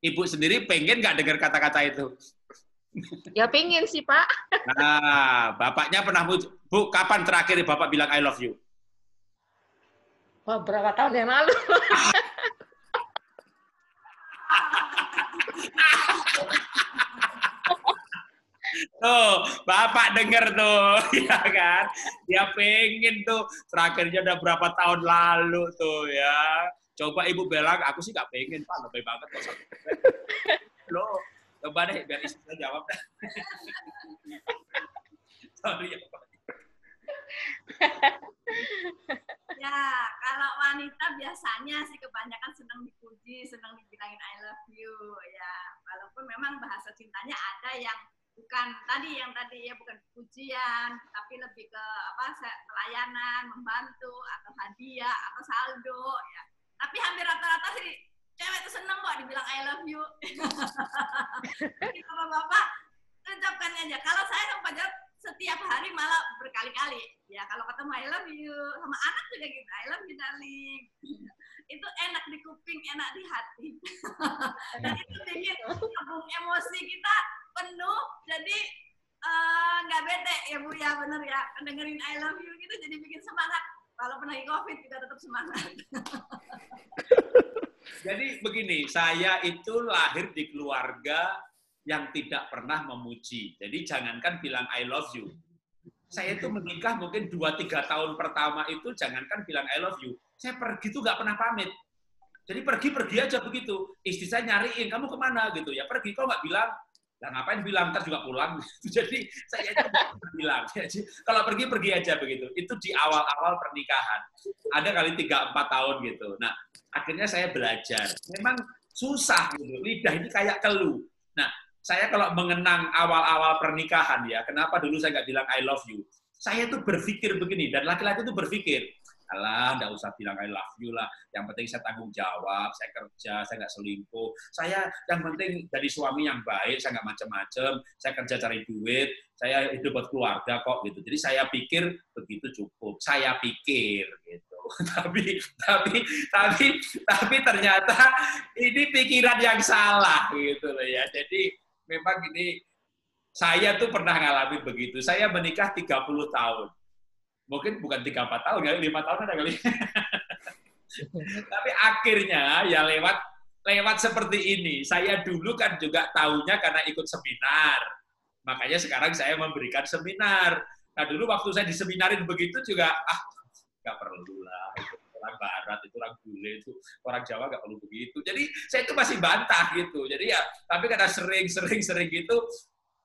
C: ibu sendiri pengen nggak dengar kata-kata itu?
E: Ya pengen sih Pak.
C: Nah, bapaknya pernah Bu, kapan terakhir bapak bilang I love you?
E: Wah, berapa tahun yang lalu?
C: Tuh, bapak denger tuh, ya kan? Dia pengen tuh, terakhirnya udah berapa tahun lalu tuh ya. Coba ibu bilang, aku sih nggak pengen, Pak, lebih banget. Loh, coba deh, biar istri saya jawab. Sorry ya, Pak.
D: Ya, kalau wanita biasanya sih kebanyakan senang dipuji, senang dibilangin I love you. Ya, walaupun memang bahasa cintanya ada yang bukan yang tadi ya, bukan pujian, tapi lebih ke pelayanan, membantu atau hadiah atau saldo ya. Tapi hampir rata-rata sih cewek itu seneng kok dibilang I love you. Bapak-bapak, ucapkan aja. Kalau saya sama pacar setiap hari malah berkali-kali. Ya kalau ketemu I love you, sama anak juga gitu, I love you darling. Itu enak di kuping, enak di hati. Dan itu bikin tabung emosi kita penuh, jadi nggak bete ya Bu ya, bener ya. Dengerin I love you gitu jadi bikin semangat. Walaupun lagi COVID juga tetap semangat.
C: Jadi begini, saya itu lahir di keluarga yang tidak pernah memuji. Jadi jangankan bilang I love you. Saya itu menikah mungkin 2-3 tahun pertama itu jangankan bilang I love you. Saya pergi tuh nggak pernah pamit. Jadi pergi-pergi aja begitu. Istri saya nyariin, kamu kemana gitu ya. Pergi, kok nggak bilang? Lah ngapain bilang, ntar juga pulang. Jadi saya itu nggak bilang. Jadi, kalau pergi aja begitu. Itu di awal-awal pernikahan. Ada kali 3-4 tahun gitu. Nah, akhirnya saya belajar. Memang susah gitu. Lidah ini kayak keluh. Nah, saya kalau mengenang awal-awal pernikahan ya, kenapa dulu saya nggak bilang I love you? Saya tuh berpikir begini, dan laki-laki itu berpikir, alah, nggak usah bilang I love you lah. Yang penting saya tanggung jawab, saya kerja, saya nggak selingkuh. Saya yang penting dari suami yang baik, saya nggak macam-macam. Saya kerja cari duit, saya hidup buat keluarga kok gitu. Jadi saya pikir begitu cukup. Saya pikir gitu. Tapi ternyata ini pikiran yang salah gitu loh ya. Jadi memang ini saya tuh pernah ngalamin begitu. Saya menikah 30 tahun. Mungkin bukan 3-4 tahun, kali 5 tahun ada kali. Tapi akhirnya ya lewat seperti ini. Saya dulu kan juga tahunya karena ikut seminar. Makanya sekarang saya memberikan seminar. Nah dulu waktu saya diseminarin begitu juga, nggak perlu lah. Orang Barat, itu orang bule, itu orang Jawa nggak perlu begitu. Jadi saya itu masih bantah gitu. Jadi ya, tapi karena sering gitu,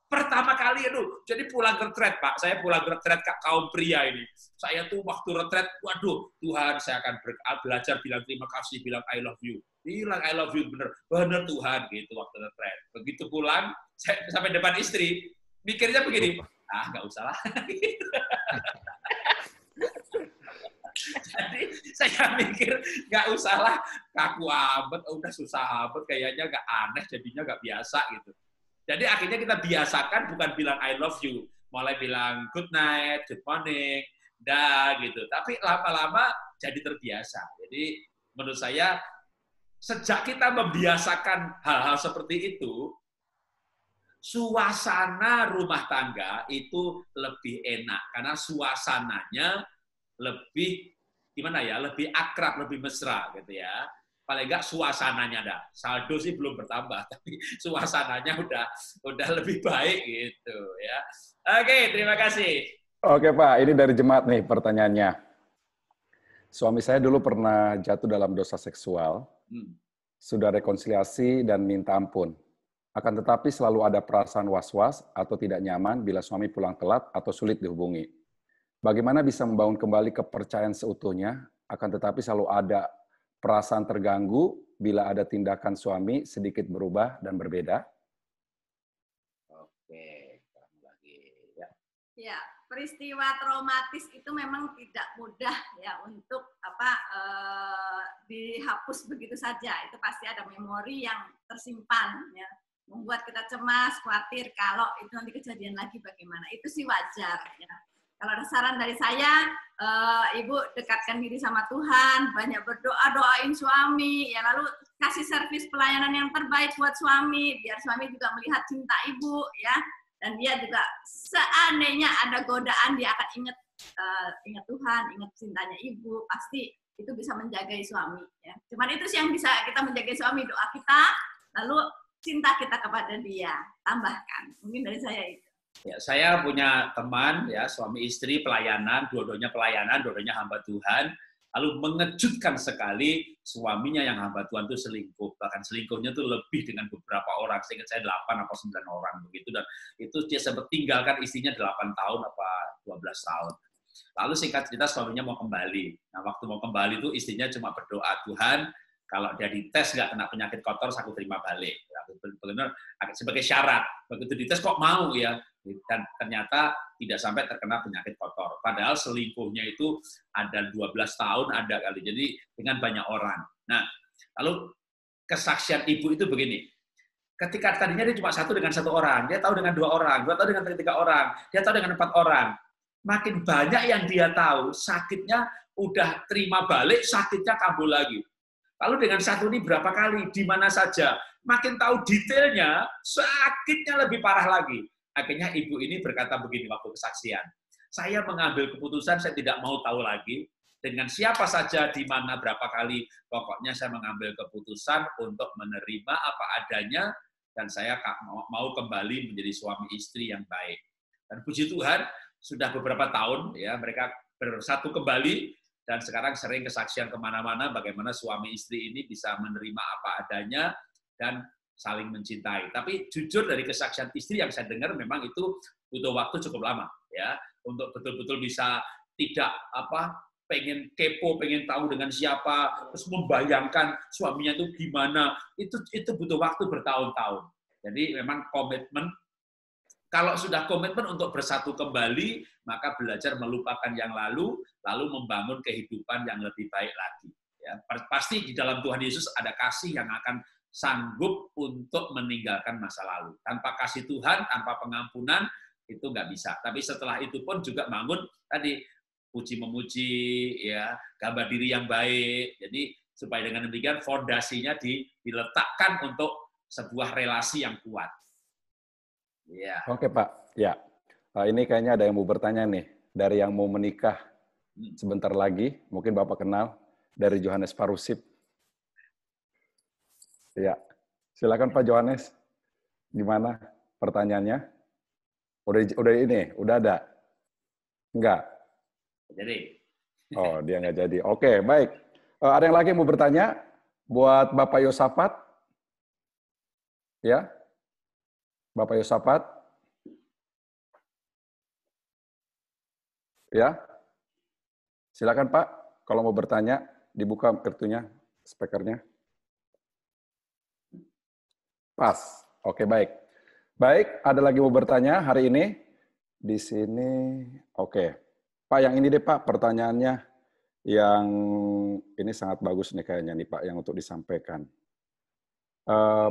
C: pertama kali jadi pulang retret Pak, saya pulang retret kaum pria ini. Saya tuh waktu retret, waduh Tuhan, saya akan belajar bilang terima kasih, bilang I love you. Bilang I love you, bener Tuhan gitu waktu retret. Begitu pulang, saya sampai depan istri, mikirnya begini, nggak usah lah. Jadi saya mikir nggak usah lah, kaku amat, udah susah amat, kayaknya nggak aneh, jadinya nggak biasa gitu. Jadi akhirnya kita biasakan bukan bilang I love you, mulai bilang good night, good morning, dah gitu. Tapi lama-lama jadi terbiasa. Jadi menurut saya sejak kita membiasakan hal-hal seperti itu, suasana rumah tangga itu lebih enak karena suasananya lebih gimana ya, lebih akrab, lebih mesra gitu ya. Paling enggak suasananya dah. Saldo sih belum bertambah, tapi suasananya udah lebih baik gitu ya. Oke, terima kasih.
A: Oke Pak, ini dari jemaat nih pertanyaannya. Suami saya dulu pernah jatuh dalam dosa seksual, sudah rekonsiliasi dan minta ampun. Akan tetapi selalu ada perasaan was-was atau tidak nyaman bila suami pulang telat atau sulit dihubungi. Bagaimana bisa membangun kembali kepercayaan seutuhnya, akan tetapi selalu ada perasaan terganggu bila ada tindakan suami sedikit berubah dan berbeda?
C: Oke, kamu lagi ya.
D: Ya, peristiwa traumatis itu memang tidak mudah ya untuk dihapus begitu saja. Itu pasti ada memori yang tersimpan ya, membuat kita cemas, khawatir kalau itu nanti kejadian lagi bagaimana. Itu sih wajar ya. Kalau ada saran dari saya, Ibu dekatkan diri sama Tuhan, banyak berdoa, doain suami, ya lalu kasih servis pelayanan yang terbaik buat suami, biar suami juga melihat cinta Ibu, ya. Dan dia juga seandainya ada godaan, dia akan ingat Tuhan, ingat cintanya Ibu, pasti itu bisa menjagai suami. Ya. Cuman itu sih yang bisa kita menjagai suami, doa kita, lalu cinta kita kepada dia, tambahkan. Mungkin dari saya itu.
C: Ya, saya punya teman ya, suami istri pelayanan, dua-duanya hamba Tuhan. Lalu mengejutkan sekali suaminya yang hamba Tuhan itu selingkuh. Bahkan selingkuhnya itu lebih dengan beberapa orang. Seingat saya 8 atau 9 orang begitu, dan itu dia sempat tinggalkan istrinya 8 tahun apa 12 tahun. Lalu singkat cerita suaminya mau kembali. Nah, waktu mau kembali itu istrinya cuma berdoa, Tuhan, kalau dia dites nggak kena penyakit kotor, aku terima balik. Benar-benar sebagai syarat. Begitu dites kok mau ya. Dan ternyata tidak sampai terkena penyakit kotor. Padahal selingkuhnya itu ada 12 tahun ada kali. Jadi dengan banyak orang. Nah, lalu kesaksian ibu itu begini. Ketika tadinya dia cuma satu dengan satu orang, dia tahu dengan dua orang, dia tahu dengan tiga orang, dia tahu dengan 4 orang. Makin banyak yang dia tahu, sakitnya udah terima balik, sakitnya kambuh lagi. Lalu dengan satu ini berapa kali, di mana saja, makin tahu detailnya, sakitnya lebih parah lagi. Akhirnya ibu ini berkata begini waktu kesaksian, saya mengambil keputusan, saya tidak mau tahu lagi, dengan siapa saja, di mana, berapa kali, pokoknya saya mengambil keputusan untuk menerima apa adanya, dan saya mau kembali menjadi suami istri yang baik. Dan puji Tuhan, sudah beberapa tahun ya mereka bersatu kembali, dan sekarang sering kesaksian kemana-mana bagaimana suami istri ini bisa menerima apa adanya dan saling mencintai. Tapi jujur dari kesaksian istri yang saya dengar memang itu butuh waktu cukup lama ya untuk betul-betul bisa tidak pengen kepo, pengen tahu dengan siapa, terus membayangkan suaminya itu gimana, itu butuh waktu bertahun-tahun. Jadi memang komitmen, kalau sudah komitmen untuk bersatu kembali, maka belajar melupakan yang lalu membangun kehidupan yang lebih baik lagi. Ya, pasti di dalam Tuhan Yesus ada kasih yang akan sanggup untuk meninggalkan masa lalu. Tanpa kasih Tuhan, tanpa pengampunan, itu nggak bisa. Tapi setelah itu pun juga bangun tadi, puji-memuji, ya, gambar diri yang baik. Jadi supaya dengan demikian fondasinya diletakkan untuk sebuah relasi yang kuat. Ya.
A: Oke Pak, ya. Ini kayaknya ada yang mau bertanya nih dari yang mau menikah sebentar lagi. Mungkin Bapak kenal dari Johannes Parusip. Ya, silakan Pak Johannes. Gimana pertanyaannya? Udah ada? Enggak.
C: Jadi.
A: Oh, dia nggak jadi. Oke, baik. Ada yang lagi mau bertanya buat Bapak Yosafat? Ya, Bapak Yosafat? Ya, silakan Pak. Kalau mau bertanya, dibuka kartunya, speakernya. Pas. Oke, baik. Baik, ada lagi mau bertanya hari ini? Di sini, oke. Pak, yang ini deh Pak, pertanyaannya yang ini sangat bagus nih kayaknya nih Pak, yang untuk disampaikan.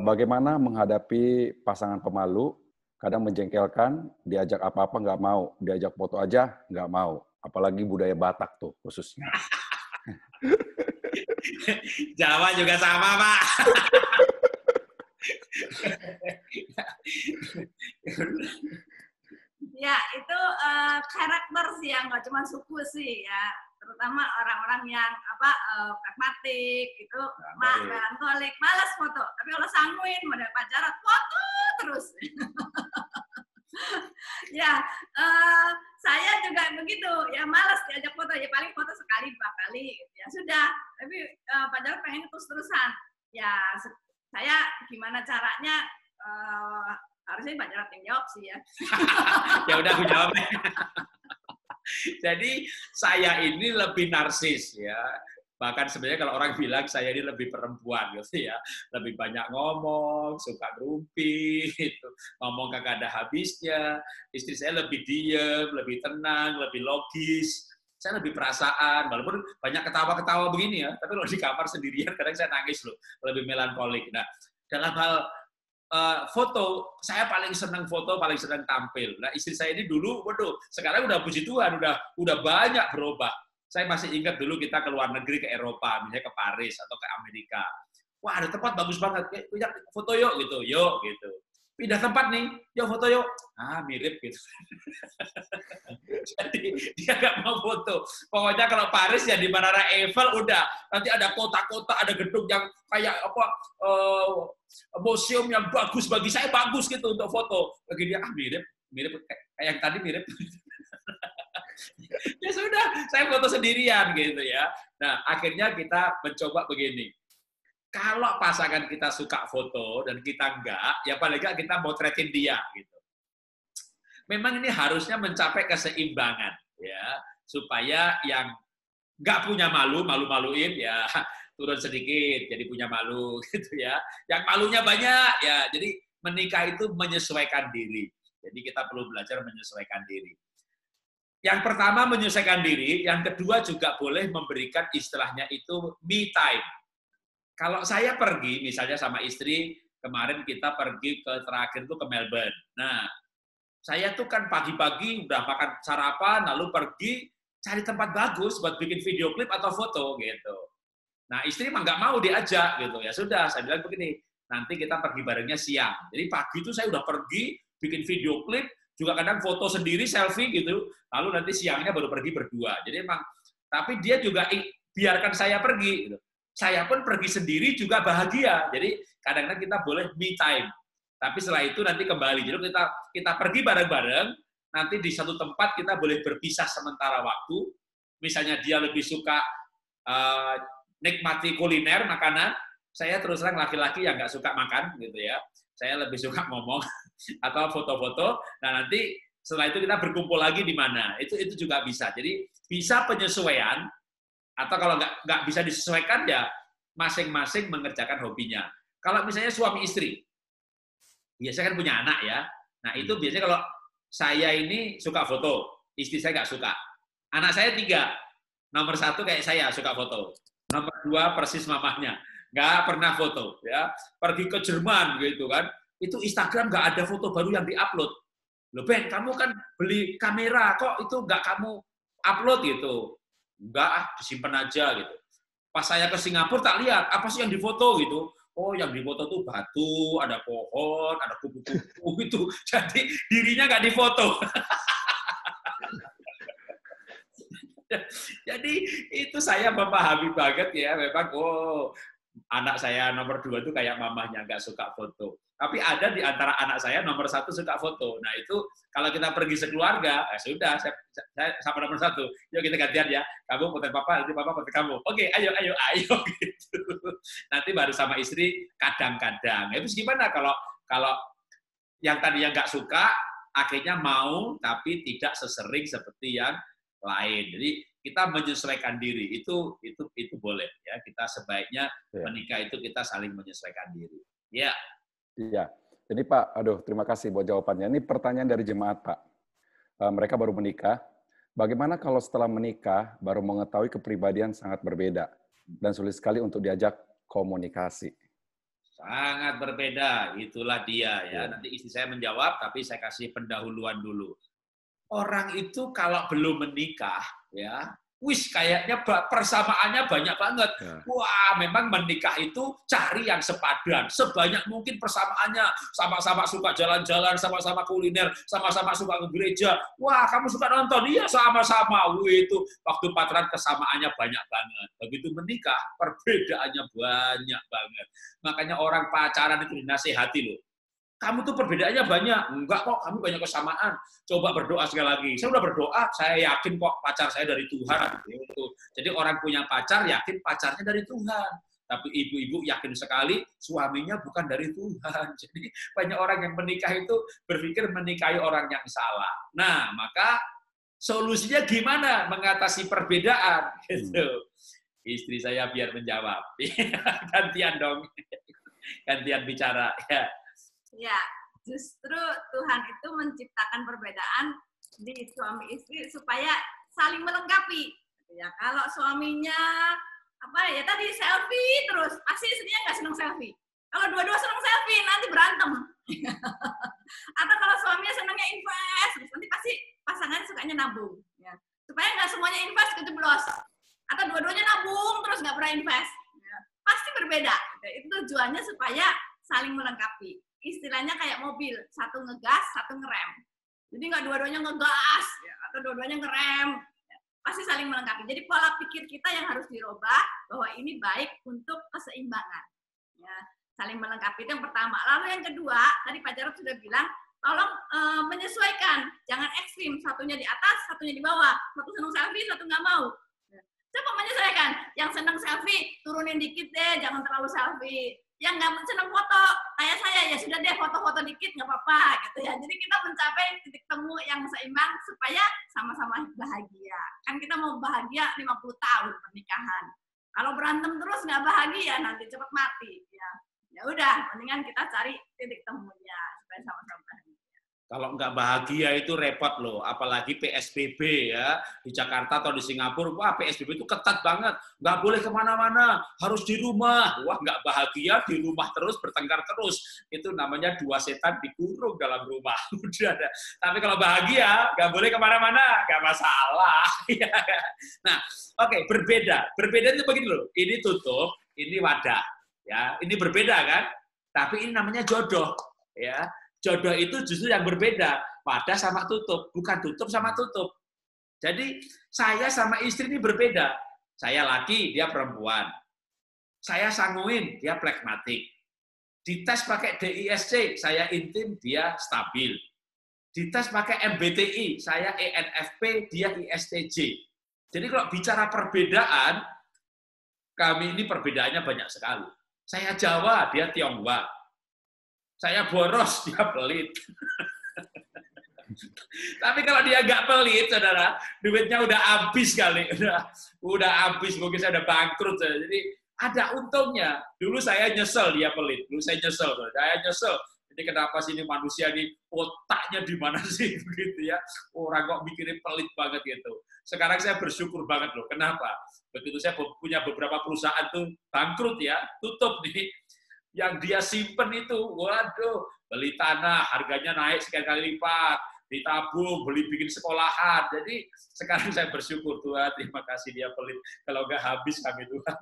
A: Bagaimana menghadapi pasangan pemalu, kadang menjengkelkan, diajak apa-apa nggak mau, diajak foto aja nggak mau, apalagi budaya Batak tuh khususnya.
C: Jawa juga sama Pak.
D: Ya, itu karakter sih yang nggak cuma suku sih ya, terutama orang-orang yang pragmatik itu, melankolik, malas foto. Tapi kalau sanguin, model pacaran, foto terus. Ya, saya juga begitu ya, malas diajak foto, ya paling foto sekali 2 kali, ya sudah. Tapi pacaran pengen terus-terusan. Ya, saya gimana caranya? Harusnya Pak Jarod yang jawab sih ya.
C: Ya udah aku jawab. Jadi saya ini lebih narsis ya. Bahkan sebenarnya kalau orang bilang saya ini lebih perempuan gitu ya. Lebih banyak ngomong, suka ngerumpi, gitu. Ngomong kagak ada habisnya. Istri saya lebih diem, lebih tenang, lebih logis. Saya lebih perasaan, walaupun banyak ketawa-ketawa begini ya. Tapi kalau di kamar sendirian kadang saya nangis loh, lebih melankolik. Nah, dalam hal foto, saya paling senang foto, paling senang tampil. Nah, istri saya ini dulu, waduh, sekarang udah puji Tuhan, udah banyak berubah. Saya masih ingat dulu kita ke luar negeri, ke Eropa, misalnya ke Paris atau ke Amerika. Wah, ada tempat bagus banget, foto yuk gitu, gitu. Pindah tempat nih, yuk foto yuk. Mirip gitu. Jadi dia nggak mau foto. Pokoknya kalau Paris ya di Menara Eiffel udah, nanti ada kota-kota, ada gedung yang kayak museum yang bagus, bagi saya bagus gitu untuk foto. Bagi dia mirip kayak yang tadi mirip. Ya sudah, saya foto sendirian gitu ya. Nah, akhirnya kita mencoba begini. Kalau pasangan kita suka foto dan kita enggak, ya paling enggak kita motretin dia gitu. Memang ini harusnya mencapai keseimbangan ya, supaya yang enggak punya malu-maluin ya turun sedikit jadi punya malu gitu ya. Yang malunya banyak ya, jadi menikah itu menyesuaikan diri. Jadi kita perlu belajar menyesuaikan diri. Yang pertama menyesuaikan diri, yang kedua juga boleh memberikan istilahnya itu me time. Kalau saya pergi, misalnya sama istri, kemarin kita pergi terakhir itu ke Melbourne. Nah, saya tuh kan pagi-pagi udah makan sarapan, lalu pergi cari tempat bagus buat bikin video klip atau foto gitu. Nah, istri mah nggak mau diajak gitu. Ya sudah, saya bilang begini, nanti kita pergi barengnya siang. Jadi pagi itu saya udah pergi bikin video klip, juga kadang foto sendiri, selfie gitu. Lalu nanti siangnya baru pergi berdua. Jadi emang, tapi dia juga biarkan saya pergi. Gitu. Saya pun pergi sendiri juga bahagia. Jadi kadang-kadang kita boleh me time. Tapi setelah itu nanti kembali. Jadi kita pergi bareng-bareng. Nanti di satu tempat kita boleh berpisah sementara waktu. Misalnya dia lebih suka nikmati kuliner, makanan. Saya terus terang laki-laki yang nggak suka makan, gitu ya. Saya lebih suka ngomong atau foto-foto. Nah nanti setelah itu kita berkumpul lagi di mana. Itu juga bisa. Jadi bisa penyesuaian. Atau kalau nggak bisa disesuaikan, ya masing-masing mengerjakan hobinya. Kalau misalnya suami istri, biasanya kan punya anak ya. Nah itu biasanya kalau saya ini suka foto, istri saya nggak suka. Anak saya 3, nomor 1 kayak saya suka foto, nomor 2 persis mamahnya, nggak pernah foto. Ya pergi ke Jerman gitu kan, itu Instagram nggak ada foto baru yang diupload. Loh Ben, kamu kan beli kamera, kok itu nggak kamu upload gitu? Enggak, disimpan aja gitu. Pas saya ke Singapura tak lihat apa sih yang difoto gitu. Oh, yang difoto tuh batu, ada pohon, ada kupu-kupu gitu. Jadi dirinya nggak difoto. Jadi itu saya memahami banget ya, memang anak saya nomor 2 itu kayak mamahnya nggak suka foto. Tapi ada di antara anak saya nomor 1 suka foto. Nah itu kalau kita pergi sekeluarga, sudah saya sama nomor 1, yuk kita gantian ya. Kamu foto papa, nanti papa foto kamu. Oke, ayo gitu. Nanti baru sama istri kadang-kadang. Itu gimana kalau yang tadi yang nggak suka akhirnya mau tapi tidak sesering seperti yang lain. Jadi kita menyesuaikan diri itu boleh ya. Kita sebaiknya menikah itu kita saling menyesuaikan diri. Ya.
A: Iya. Jadi Pak, terima kasih buat jawabannya. Ini pertanyaan dari jemaat Pak. Mereka baru menikah. Bagaimana kalau setelah menikah baru mengetahui kepribadian sangat berbeda dan sulit sekali untuk diajak komunikasi?
C: Sangat berbeda. Itulah dia ya. Nanti istri saya menjawab, tapi saya kasih pendahuluan dulu. Orang itu kalau belum menikah, ya, kayaknya persamaannya banyak banget. Wah, memang menikah itu cari yang sepadan, sebanyak mungkin persamaannya. Sama-sama suka jalan-jalan, sama-sama kuliner, sama-sama suka ke gereja. Wah, kamu suka nonton? Iya, sama-sama. Itu waktu pacaran kesamaannya banyak banget. Begitu menikah, perbedaannya banyak banget. Makanya orang pacaran itu dinasihati loh. Kamu tuh perbedaannya banyak. Enggak kok, kamu banyak kesamaan. Coba berdoa sekali lagi. Saya udah berdoa, saya yakin kok pacar saya dari Tuhan. Jadi orang punya pacar, yakin pacarnya dari Tuhan. Tapi ibu-ibu yakin sekali, suaminya bukan dari Tuhan. Jadi banyak orang yang menikah itu berpikir menikahi orang yang salah. Nah, maka solusinya gimana mengatasi perbedaan? Gitu. Istri saya biar menjawab. Gantian dong. Gantian bicara. Ya.
D: Ya, justru Tuhan itu menciptakan perbedaan di suami istri supaya saling melengkapi. Ya, kalau suaminya tadi selfie terus, pasti istrinya nggak senang selfie. Kalau dua-dua senang selfie, nanti berantem. Atau kalau suaminya senangnya invest, nanti pasti pasangan sukanya nabung. Ya. Supaya nggak semuanya invest kejeblos. Atau dua-duanya nabung terus nggak pernah invest. Ya. Pasti berbeda. Itu tujuannya supaya saling melengkapi. Istilahnya kayak mobil, satu ngegas, satu ngerem. Jadi nggak dua-duanya ngegas, ya, atau dua-duanya ngerem. Ya, pasti saling melengkapi. Jadi pola pikir kita yang harus dirubah, bahwa ini baik untuk keseimbangan. Ya, saling melengkapi itu yang pertama. Lalu yang kedua, tadi Pak Jarod sudah bilang, tolong menyesuaikan. Jangan ekstrim, satunya di atas, satunya di bawah. Satu senang selfie, satu nggak mau. Ya. Coba menyesuaikan. Yang senang selfie, turunin dikit deh, jangan terlalu selfie. Yang nggak senang foto, kayak saya, ya sudah deh foto-foto dikit, nggak apa-apa, gitu ya. Jadi kita mencapai titik temu yang seimbang supaya sama-sama bahagia. Kan kita mau bahagia 50 tahun pernikahan. Kalau berantem terus nggak bahagia, nanti cepat mati. Ya udah, mendingan kita cari titik temunya supaya sama-sama bahagia.
C: Kalau nggak bahagia itu repot loh, apalagi PSBB ya, di Jakarta atau di Singapura, wah PSBB itu ketat banget, nggak boleh kemana-mana, harus di rumah, wah nggak bahagia, di rumah terus, bertengkar terus, itu namanya dua setan dikurung dalam rumah. Udah ada. Tapi kalau bahagia, nggak boleh kemana-mana, nggak masalah. Nah, oke, berbeda itu begini loh, ini tutup, ini wadah, ya, ini berbeda kan, tapi ini namanya jodoh, ya. Jodoh itu justru yang berbeda, wadah sama tutup, bukan tutup sama tutup. Jadi saya sama istri ini berbeda. Saya laki, dia perempuan. Saya sanguin, dia plekmatik. Dites pakai DISC, saya intim, dia stabil. Dites pakai MBTI, saya ENFP, dia ISTJ. Jadi kalau bicara perbedaan, kami ini perbedaannya banyak sekali. Saya Jawa, dia Tionghoa. Saya boros, dia pelit. Tapi kalau dia nggak pelit, saudara, duitnya udah habis kali. Udah habis, mungkin saya udah bangkrut. Jadi ada untungnya. Dulu saya nyesel dia pelit. Dulu saya nyesel. Jadi kenapa sih ini manusia ini otaknya di mana sih begitu ya? Orang kok mikirin pelit banget gitu. Sekarang saya bersyukur banget loh. Kenapa? Begitu saya punya beberapa perusahaan tuh bangkrut ya, tutup nih. Yang dia simpen itu, waduh, beli tanah, harganya naik sekian kali lipat, ditabung, beli bikin sekolahan. Jadi sekarang saya bersyukur Tuhan, terima kasih dia pelit. Kalau nggak habis kami Tuhan.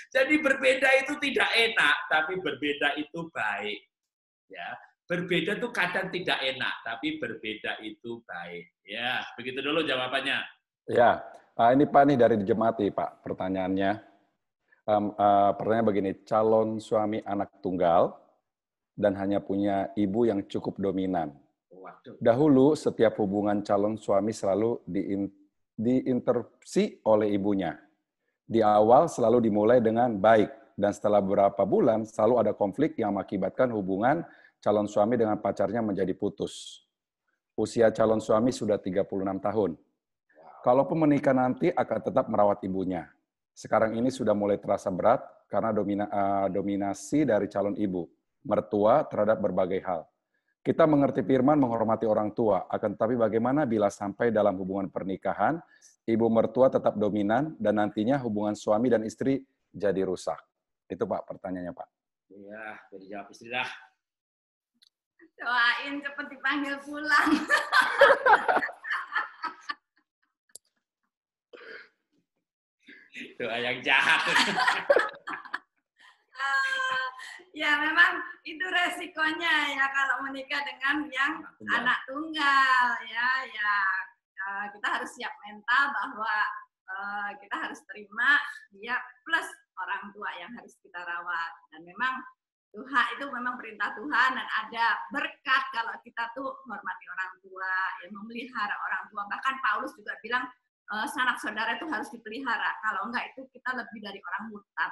C: Jadi berbeda itu tidak enak, tapi berbeda itu baik. Ya, berbeda itu kadang tidak enak, tapi berbeda itu baik. Ya, begitu dulu jawabannya.
A: Ya, ini Pak nih dari Jemati Pak, pertanyaannya. Pertanyaan begini, calon suami anak tunggal dan hanya punya ibu yang cukup dominan. Dahulu setiap hubungan calon suami selalu diinterupsi oleh ibunya. Di awal selalu dimulai dengan baik dan setelah beberapa bulan selalu ada konflik yang mengakibatkan hubungan calon suami dengan pacarnya menjadi putus. Usia calon suami sudah 36 tahun. Kalaupun menikah nanti akan tetap merawat ibunya. Sekarang ini sudah mulai terasa berat karena dominasi dari calon ibu, mertua terhadap berbagai hal. Kita mengerti firman menghormati orang tua, akan tetapi bagaimana bila sampai dalam hubungan pernikahan, ibu mertua tetap dominan dan nantinya hubungan suami dan istri jadi rusak. Itu Pak pertanyaannya Pak.
C: Iya, jadi jawab istri dah.
D: Doain cepet dipanggil pulang.
C: Doa yang jahat.
D: Ya memang itu resikonya ya kalau menikah dengan yang anak tunggal ya kita harus siap mental bahwa kita harus terima dia plus orang tua yang harus kita rawat dan memang Tuhan itu memang perintah Tuhan dan ada berkat kalau kita tuh hormati orang tua ya memelihara orang tua bahkan Paulus juga bilang sanak saudara itu harus dipelihara. Kalau enggak itu kita lebih dari orang murtad.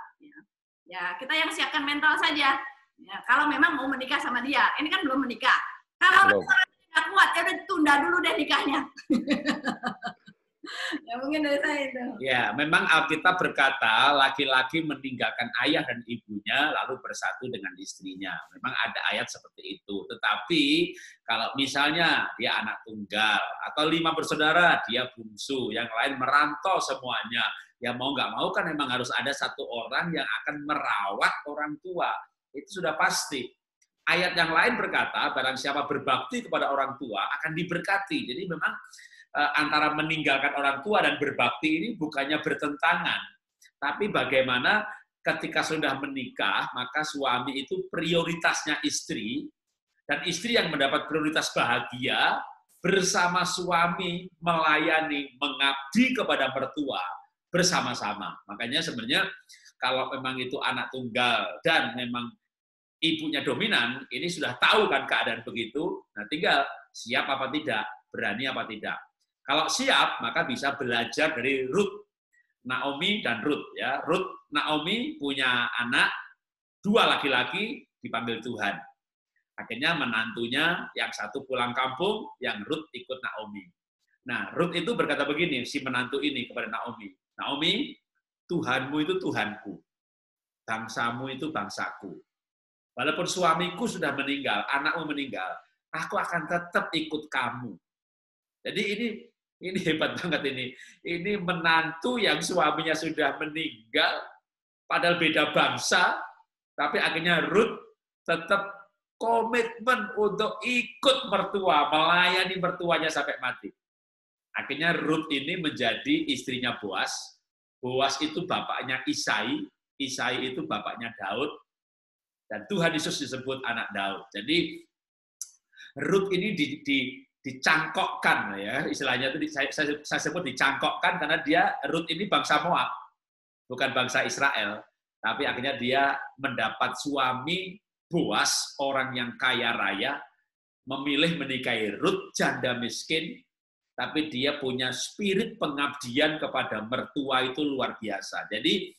D: Ya kita yang siapkan mental saja. Ya, kalau memang mau menikah sama dia, ini kan belum menikah. Kalau nggak kuat, ya udah tunda dulu deh nikahnya. Ya mungkin dari saya itu.
C: Ya, memang Alkitab berkata laki-laki meninggalkan ayah dan ibunya lalu bersatu dengan istrinya. Memang ada ayat seperti itu. Tetapi kalau misalnya dia anak tunggal atau 5 bersaudara, dia bungsu, yang lain merantau semuanya. Ya mau nggak mau kan memang harus ada satu orang yang akan merawat orang tua. Itu sudah pasti. Ayat yang lain berkata, barang siapa berbakti kepada orang tua akan diberkati. Jadi memang antara meninggalkan orang tua dan berbakti ini bukannya bertentangan. Tapi bagaimana ketika sudah menikah, maka suami itu prioritasnya istri, dan istri yang mendapat prioritas bahagia bersama suami melayani, mengabdi kepada mertua bersama-sama. Makanya sebenarnya kalau memang itu anak tunggal dan memang ibunya dominan, ini sudah tahu kan keadaan begitu, nah tinggal siap apa tidak, berani apa tidak. Kalau siap, maka bisa belajar dari Ruth, Naomi dan Ruth. Ya, Ruth, Naomi punya anak, 2 laki-laki dipanggil Tuhan. Akhirnya menantunya yang satu pulang kampung, yang Ruth ikut Naomi. Nah, Ruth itu berkata begini, si menantu ini kepada Naomi, Naomi, Tuhanmu itu Tuhanku, bangsamu itu bangsaku. Walaupun suamiku sudah meninggal, anakmu meninggal, aku akan tetap ikut kamu. Jadi ini hebat banget ini. Ini menantu yang suaminya sudah meninggal, padahal beda bangsa, tapi akhirnya Ruth tetap komitmen untuk ikut mertua, melayani mertuanya sampai mati. Akhirnya Ruth ini menjadi istrinya Boas. Boas itu bapaknya Isai, Isai itu bapaknya Daud, dan Tuhan Yesus disebut anak Daud. Jadi Ruth ini dicangkokkan, ya istilahnya itu saya sebut dicangkokkan karena Ruth ini bangsa Moab, bukan bangsa Israel, tapi akhirnya dia mendapat suami Boas, orang yang kaya raya, memilih menikahi Ruth, janda miskin, tapi dia punya spirit pengabdian kepada mertua itu luar biasa. Jadi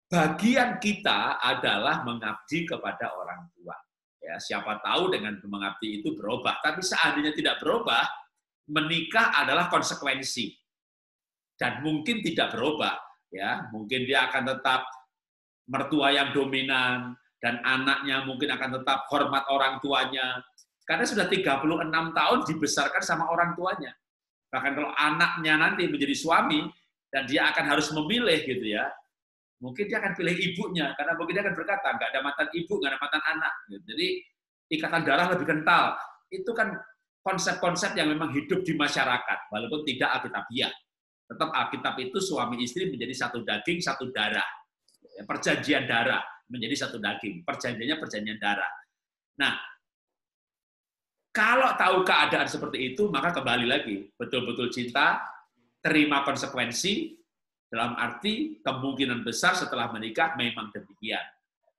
C: bagian kita adalah mengabdi kepada orang tua. Ya, siapa tahu dengan mengabdi itu berubah, tapi seandainya tidak berubah, menikah adalah konsekuensi dan mungkin tidak berubah. Ya, mungkin dia akan tetap mertua yang dominan dan anaknya mungkin akan tetap hormat orang tuanya karena sudah 36 tahun dibesarkan sama orang tuanya. Bahkan kalau anaknya nanti menjadi suami dan dia akan harus memilih gitu ya, mungkin dia akan pilih ibunya karena mungkin dia akan berkata nggak ada mantan ibu, nggak ada mantan anak. Jadi ikatan darah lebih kental. Itu kan konsep-konsep yang memang hidup di masyarakat, walaupun tidak alkitabiah. Tetap Alkitab itu suami istri menjadi satu daging, satu darah. Perjanjian darah menjadi satu daging. Perjanjiannya perjanjian darah. Nah, kalau tahu keadaan seperti itu, maka kembali lagi, betul-betul cinta, terima konsekuensi, dalam arti kemungkinan besar setelah menikah memang demikian.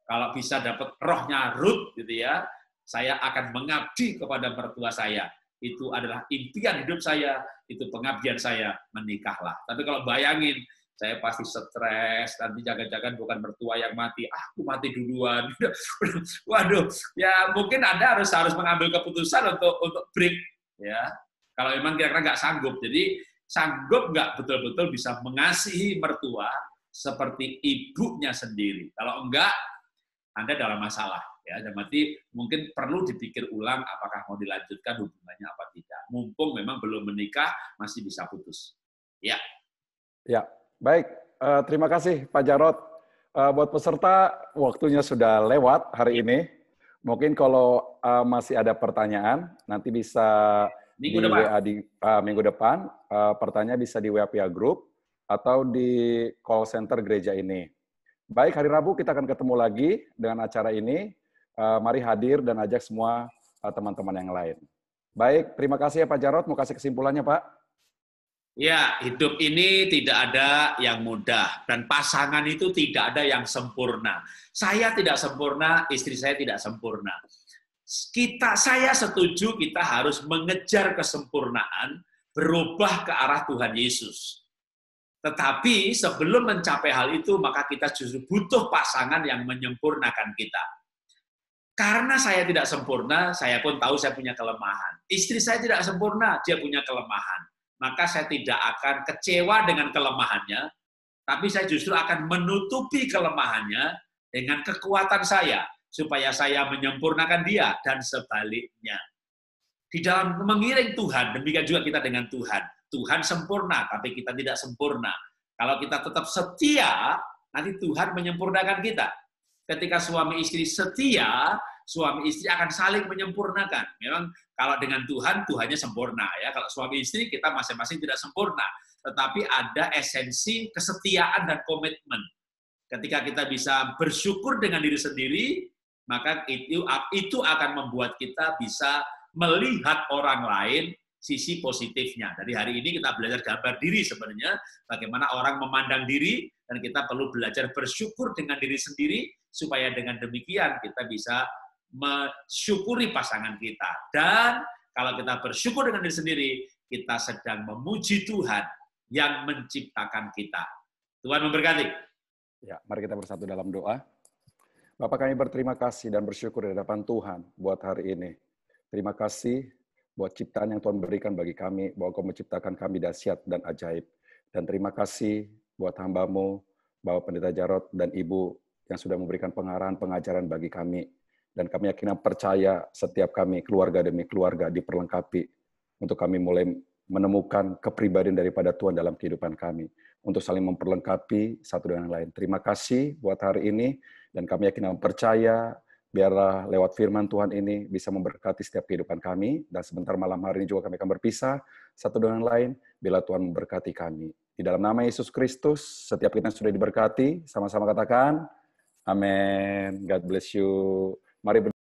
C: Kalau bisa dapat rohnya Ruth, gitu ya, saya akan mengabdi kepada mertua saya. Itu adalah impian hidup saya, itu pengabdian saya, menikahlah. Tapi kalau bayangin, saya pasti stres, nanti jangan-jangan bukan mertua yang mati, aku mati duluan. Waduh, ya mungkin Anda harus mengambil keputusan untuk break, ya. Kalau memang kira-kira nggak sanggup, jadi sanggup nggak betul-betul bisa mengasihi mertua seperti ibunya sendiri. Kalau enggak, Anda dalam masalah. Ya, dan berarti mungkin perlu dipikir ulang apakah mau dilanjutkan hubungannya apa tidak. Mumpung memang belum menikah, masih bisa putus. Ya.
A: Ya. Baik, terima kasih Pak Jarod. Buat peserta, waktunya sudah lewat hari ini. Mungkin kalau masih ada pertanyaan, nanti bisa
C: minggu
A: di
C: depan.
A: WA di minggu depan. Pertanyaan bisa di WA via grup atau di call center gereja ini. Baik, hari Rabu kita akan ketemu lagi dengan acara ini. Mari hadir dan ajak semua teman-teman yang lain. Baik, terima kasih ya Pak Jarod. Mau kasih kesimpulannya, Pak?
C: Ya, hidup ini tidak ada yang mudah, dan pasangan itu tidak ada yang sempurna. Saya tidak sempurna, istri saya tidak sempurna. Saya setuju kita harus mengejar kesempurnaan, berubah ke arah Tuhan Yesus. Tetapi sebelum mencapai hal itu, maka kita justru butuh pasangan yang menyempurnakan kita. Karena saya tidak sempurna, saya pun tahu saya punya kelemahan. Istri saya tidak sempurna, dia punya kelemahan. Maka saya tidak akan kecewa dengan kelemahannya, tapi saya justru akan menutupi kelemahannya dengan kekuatan saya, supaya saya menyempurnakan dia, dan sebaliknya. Di dalam mengiring Tuhan, demikian juga kita dengan Tuhan. Tuhan sempurna, tapi kita tidak sempurna. Kalau kita tetap setia, nanti Tuhan menyempurnakan kita. Ketika suami istri setia, suami istri akan saling menyempurnakan. Memang kalau dengan Tuhan, Tuhannya sempurna. Ya, kalau suami istri, kita masing-masing tidak sempurna. Tetapi ada esensi kesetiaan dan komitmen. Ketika kita bisa bersyukur dengan diri sendiri, maka itu akan membuat kita bisa melihat orang lain sisi positifnya. Dari hari ini kita belajar gambar diri sebenarnya, bagaimana orang memandang diri, dan kita perlu belajar bersyukur dengan diri sendiri, supaya dengan demikian kita bisa mensyukuri pasangan kita. Dan kalau kita bersyukur dengan diri sendiri, kita sedang memuji Tuhan yang menciptakan kita. Tuhan memberkati.
A: Ya, mari kita bersatu dalam doa. Bapak, kami berterima kasih dan bersyukur di hadapan Tuhan buat hari ini. Terima kasih buat ciptaan yang Tuhan berikan bagi kami, bahwa Kau menciptakan kami dahsyat dan ajaib. Dan terima kasih buat hamba-Mu, Bapak Pendeta Jarod dan Ibu yang sudah memberikan pengarahan, pengajaran bagi kami. Dan kami yakin dan percaya setiap kami, keluarga demi keluarga, diperlengkapi untuk kami mulai menemukan kepribadian daripada Tuhan dalam kehidupan kami. Untuk saling memperlengkapi satu dengan yang lain. Terima kasih buat hari ini, dan kami yakin dan percaya, biarlah lewat firman Tuhan ini bisa memberkati setiap kehidupan kami, dan sebentar malam hari ini juga kami akan berpisah satu dengan yang lain, bila Tuhan memberkati kami. Di dalam nama Yesus Kristus, setiap kita sudah diberkati, sama-sama katakan, amin. God bless you. Mari